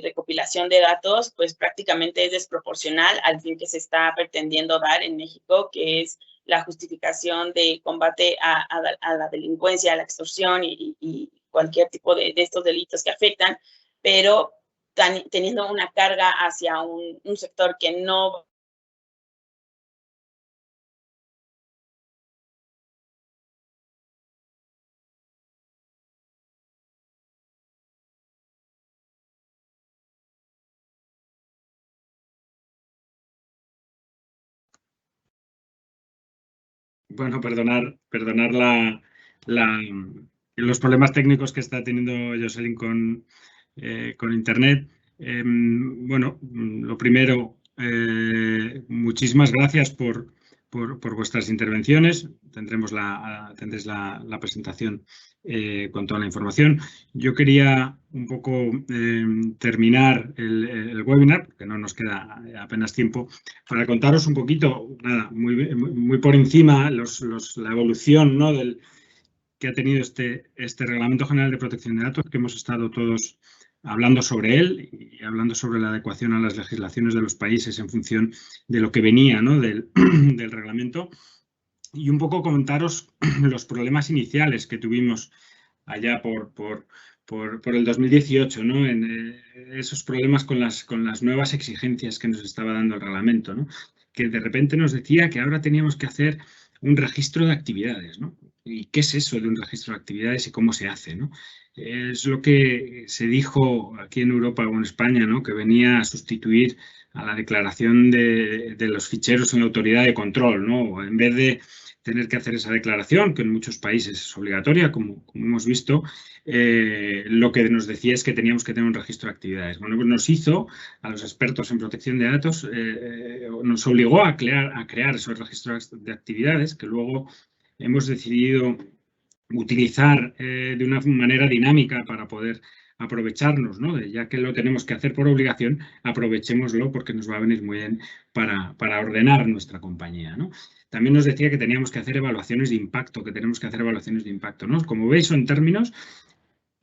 recopilación de datos, pues prácticamente es desproporcional al fin que se está pretendiendo dar en México, que es la justificación de combate a la delincuencia, a la extorsión y cualquier tipo de estos delitos que afectan, pero teniendo una carga hacia un sector que no... Bueno, perdonar los problemas técnicos que está teniendo Jocelyn con Internet. Bueno, lo primero, muchísimas gracias por vuestras intervenciones. Tendréis la presentación con toda la información. Yo quería un poco terminar el webinar, porque no nos queda apenas tiempo, para contaros un poquito, nada, muy por encima, la evolución, ¿no?, que ha tenido este Reglamento General de Protección de Datos, que hemos estado todos hablando sobre él y hablando sobre la adecuación a las legislaciones de los países en función de lo que venía, ¿no?, del reglamento, y un poco comentaros los problemas iniciales que tuvimos allá por el 2018, ¿no?, en esos problemas con las nuevas exigencias que nos estaba dando el reglamento, ¿no?, que de repente nos decía que ahora teníamos que hacer un registro de actividades, ¿no? ¿Y qué es eso de un registro de actividades y cómo se hace, ¿no? Es lo que se dijo aquí en Europa o en España, ¿no?, que venía a sustituir a la declaración de los ficheros en la autoridad de control, ¿no? En vez de tener que hacer esa declaración, que en muchos países es obligatoria, como hemos visto, lo que nos decía es que teníamos que tener un registro de actividades. Bueno, pues nos hizo, a los expertos en protección de datos, nos obligó a crear esos registros de actividades que luego hemos decidido utilizar de una manera dinámica para poder aprovecharnos, ¿no?, ya que lo tenemos que hacer por obligación, aprovechémoslo porque nos va a venir muy bien para ordenar nuestra compañía, ¿no? También nos decía que teníamos que hacer evaluaciones de impacto, ¿no? Como veis, son términos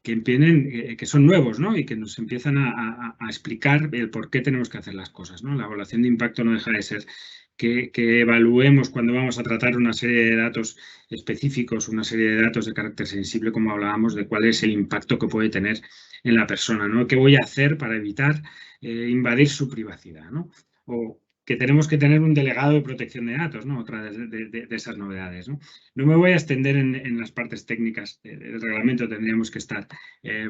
que son nuevos, ¿no?, y que nos empiezan a explicar el por qué tenemos que hacer las cosas, ¿no? La evaluación de impacto no deja de ser que evaluemos cuando vamos a tratar una serie de datos específicos, una serie de datos de carácter sensible, como hablábamos, de cuál es el impacto que puede tener en la persona, ¿no? ¿Qué voy a hacer para evitar invadir su privacidad, ¿no? O que tenemos que tener un delegado de protección de datos, ¿no? Otra de esas novedades, ¿no? No me voy a extender en las partes técnicas del reglamento, tendríamos que estar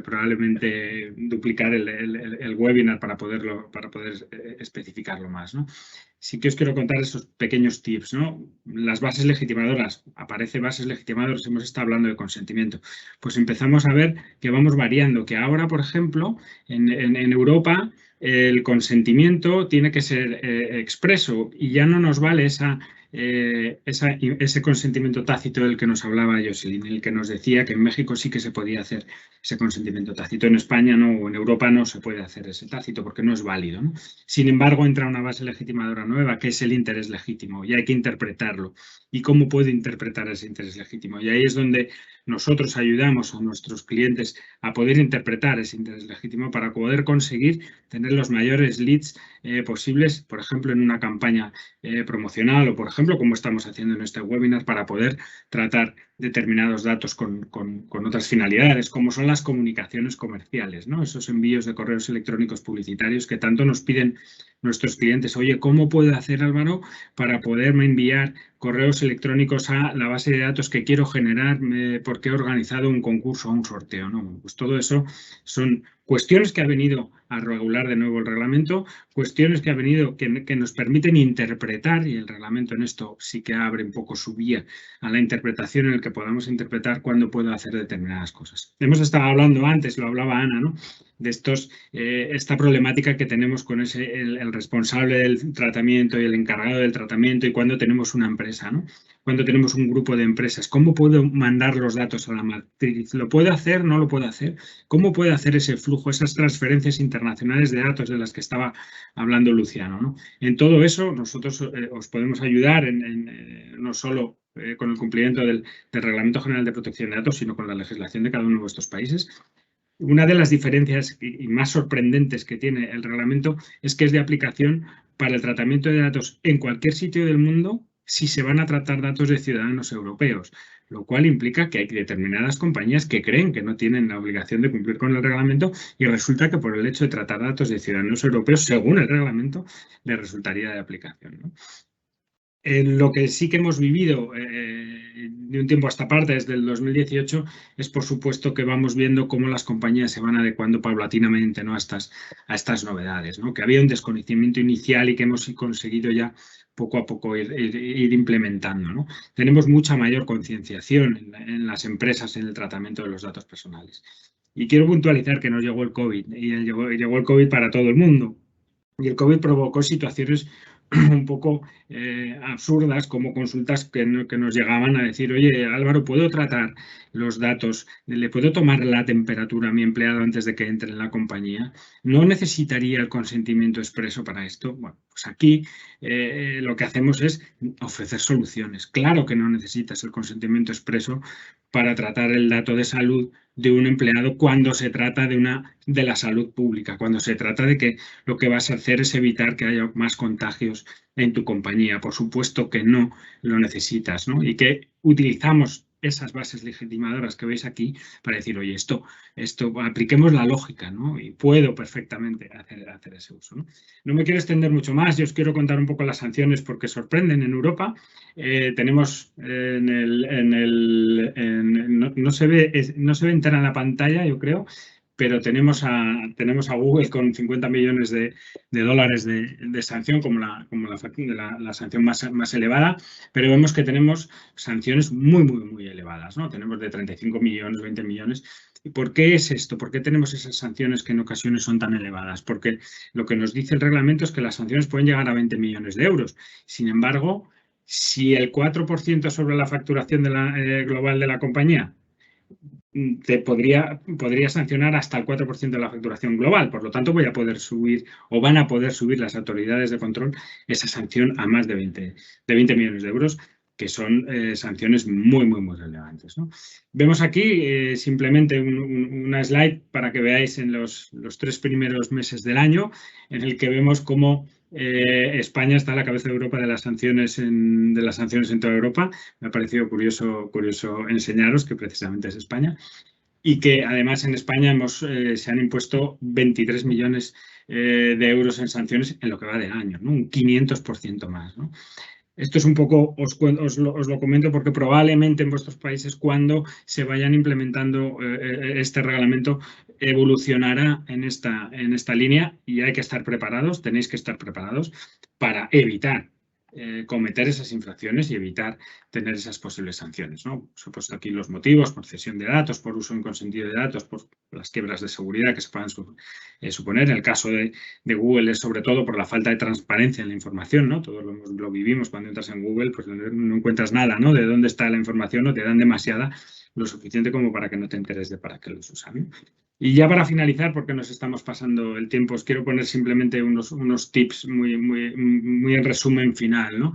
probablemente duplicar el webinar para poder especificarlo más, ¿no? Sí que os quiero contar esos pequeños tips, ¿no? Las bases legitimadoras, aparece bases legitimadoras, hemos estado hablando de consentimiento. Pues empezamos a ver que vamos variando, que ahora, por ejemplo, en Europa el consentimiento tiene que ser expreso y ya no nos vale ese consentimiento tácito del que nos hablaba Jocelyn, el que nos decía que en México sí que se podía hacer ese consentimiento tácito. En España no, o en Europa no se puede hacer ese tácito porque no es válido, ¿no? Sin embargo, entra una base legitimadora nueva que es el interés legítimo y hay que interpretarlo. ¿Y cómo puedo interpretar ese interés legítimo? Y ahí es donde nosotros ayudamos a nuestros clientes a poder interpretar ese interés legítimo para poder conseguir tener los mayores leads posibles, por ejemplo, en una campaña promocional o, por ejemplo, como estamos haciendo en este webinar, para poder tratar determinados datos con otras finalidades, como son las comunicaciones comerciales, ¿no? Esos envíos de correos electrónicos publicitarios que tanto nos piden nuestros clientes. Oye, ¿cómo puedo hacer, Álvaro, para poderme enviar correos electrónicos a la base de datos que quiero generar porque he organizado un concurso o un sorteo, ¿no? Pues todo eso son cuestiones que ha venido a regular de nuevo el reglamento, cuestiones que ha venido que nos permiten interpretar, y el reglamento en esto sí que abre un poco su vía a la interpretación en el que podamos interpretar cuándo puedo hacer determinadas cosas. Hemos estado hablando antes, lo hablaba Ana, ¿no? De esta problemática que tenemos con el responsable del tratamiento y el encargado del tratamiento y cuando tenemos una empresa, ¿no? Cuando tenemos un grupo de empresas, ¿cómo puedo mandar los datos a la matriz? ¿Lo puedo hacer? ¿No lo puedo hacer? ¿Cómo puedo hacer ese flujo, esas transferencias internacionales de datos de las que estaba hablando Luciano, ¿no? En todo eso nosotros os podemos ayudar no solo con el cumplimiento del Reglamento General de Protección de Datos, sino con la legislación de cada uno de vuestros países. Una de las diferencias y más sorprendentes que tiene el reglamento es que es de aplicación para el tratamiento de datos en cualquier sitio del mundo si se van a tratar datos de ciudadanos europeos, lo cual implica que hay determinadas compañías que creen que no tienen la obligación de cumplir con el reglamento y resulta que por el hecho de tratar datos de ciudadanos europeos, según el reglamento, les resultaría de aplicación, ¿no? Lo que sí que hemos vivido de un tiempo a esta parte, desde el 2018, es por supuesto que vamos viendo cómo las compañías se van adecuando paulatinamente, ¿no? a estas novedades, ¿no? Que había un desconocimiento inicial y que hemos conseguido ya poco a poco ir implementando, ¿no? Tenemos mucha mayor concienciación en las empresas en el tratamiento de los datos personales. Y quiero puntualizar que nos llegó el COVID, y llegó el COVID para todo el mundo. Y el COVID provocó situaciones un poco absurdas, como consultas que nos llegaban a decir, oye, Álvaro, ¿puedo tratar los datos? ¿Le puedo tomar la temperatura a mi empleado antes de que entre en la compañía? ¿No necesitaría el consentimiento expreso para esto? Bueno, pues aquí lo que hacemos es ofrecer soluciones. Claro que no necesitas el consentimiento expreso para tratar el dato de salud de un empleado cuando se trata de la salud pública, cuando se trata de que lo que vas a hacer es evitar que haya más contagios en tu compañía. Por supuesto que no lo necesitas, ¿no? Y que utilizamos esas bases legitimadoras que veis aquí para decir, oye, esto apliquemos la lógica, ¿no? Y puedo perfectamente hacer ese uso, ¿no? No me quiero extender mucho más, yo os quiero contar un poco las sanciones porque sorprenden en Europa. Tenemos no se ve entera en la pantalla, yo creo, pero tenemos a Google con 50 millones de dólares de sanción como la sanción más elevada, pero vemos que tenemos sanciones muy, muy, muy elevadas, ¿no? Tenemos de 35 millones, 20 millones. ¿Y por qué es esto? ¿Por qué tenemos esas sanciones que en ocasiones son tan elevadas? Porque lo que nos dice el reglamento es que las sanciones pueden llegar a 20 millones de euros. Sin embargo, si el 4% sobre la facturación global de la compañía te podría sancionar hasta el 4% de la facturación global. Por lo tanto, voy a poder subir o van a poder subir las autoridades de control esa sanción a más de 20 millones de euros, que son sanciones muy, muy, muy relevantes, ¿no? Vemos aquí simplemente una slide para que veáis en los 3 primeros meses del año, en el que vemos cómo España está a la cabeza de Europa de las sanciones en toda Europa. Me ha parecido curioso enseñaros que precisamente es España. Y que además en España se han impuesto 23 millones de euros en sanciones en lo que va de año, ¿no? Un 500% más, ¿no? Esto es un poco, os lo comento porque probablemente en vuestros países, cuando se vayan implementando este reglamento, evolucionará en esta línea, y hay que estar preparados, tenéis que estar preparados para evitar cometer esas infracciones y evitar tener esas posibles sanciones, ¿no? Os he puesto aquí los motivos: por cesión de datos, por uso inconsentido de datos, por las quiebras de seguridad que se puedan suponer. En el caso de Google es sobre todo por la falta de transparencia en la información, ¿no? Todos lo vivimos cuando entras en Google, pues no encuentras nada, ¿no? De dónde está la información, o te dan demasiada, lo suficiente como para que no te enteres de para qué los usan, ¿no? Y ya para finalizar, porque nos estamos pasando el tiempo, os quiero poner simplemente unos tips muy en resumen final, ¿no?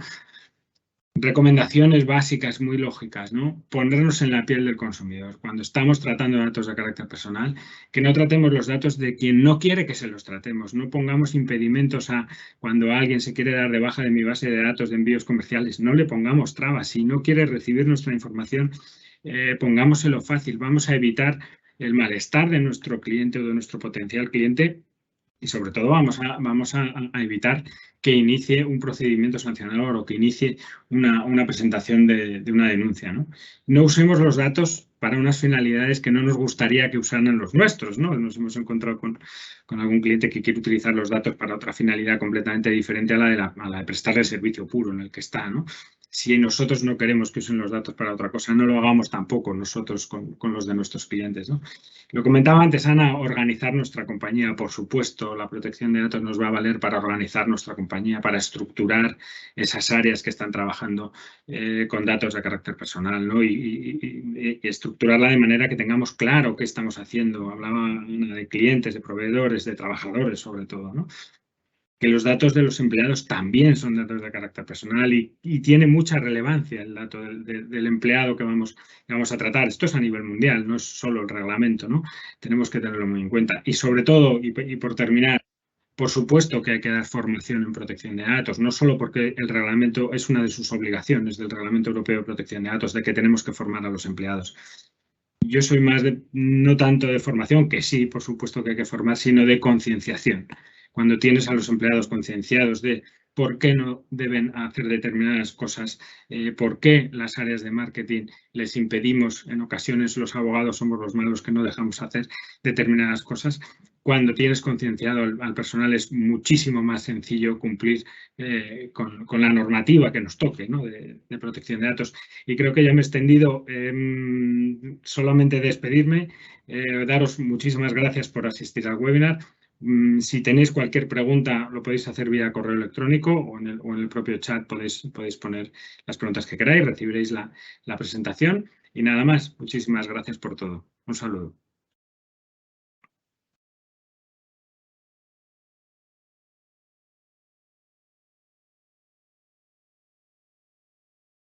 Recomendaciones básicas, muy lógicas, ¿no? Ponernos en la piel del consumidor. Cuando estamos tratando datos de carácter personal, que no tratemos los datos de quien no quiere que se los tratemos. No pongamos impedimentos a cuando alguien se quiere dar de baja de mi base de datos de envíos comerciales. No le pongamos trabas. Si no quiere recibir nuestra información, pongámoselo fácil. Vamos a evitar el malestar de nuestro cliente o de nuestro potencial cliente, y sobre todo vamos a evitar que inicie un procedimiento sancionador o que inicie una presentación de una denuncia, ¿no? No usemos los datos para unas finalidades que no nos gustaría que usaran los nuestros, ¿no? Nos hemos encontrado con algún cliente que quiere utilizar los datos para otra finalidad completamente diferente a la de prestarle el servicio puro en el que está, ¿no? Si nosotros no queremos que usen los datos para otra cosa, no lo hagamos tampoco nosotros con los de nuestros clientes, ¿no? Lo comentaba antes Ana, organizar nuestra compañía. Por supuesto, la protección de datos nos va a valer para organizar nuestra compañía, para estructurar esas áreas que están trabajando con datos de carácter personal, ¿no? Y estructurarla de manera que tengamos claro qué estamos haciendo. Hablaba Ana de clientes, de proveedores, de trabajadores sobre todo, ¿no? Que los datos de los empleados también son datos de carácter personal, y tiene mucha relevancia el dato del empleado que vamos a tratar. Esto es a nivel mundial, no es solo el reglamento, ¿no? Tenemos que tenerlo muy en cuenta. Y sobre todo, y por terminar, por supuesto que hay que dar formación en protección de datos, no solo porque el reglamento es una de sus obligaciones del Reglamento Europeo de Protección de Datos, de que tenemos que formar a los empleados. Yo soy más no tanto de formación, que sí, por supuesto que hay que formar, sino de concienciación. Cuando tienes a los empleados concienciados de por qué no deben hacer determinadas cosas, por qué las áreas de marketing les impedimos, en ocasiones los abogados somos los malos que no dejamos hacer determinadas cosas. Cuando tienes concienciado al personal, es muchísimo más sencillo cumplir con la normativa que nos toque, ¿no? de protección de datos. Y creo que ya me he extendido. Solamente despedirme, daros muchísimas gracias por asistir al webinar. Si tenéis cualquier pregunta, lo podéis hacer vía correo electrónico o en el propio chat podéis poner las preguntas que queráis, recibiréis la presentación. Y nada más, muchísimas gracias por todo. Un saludo.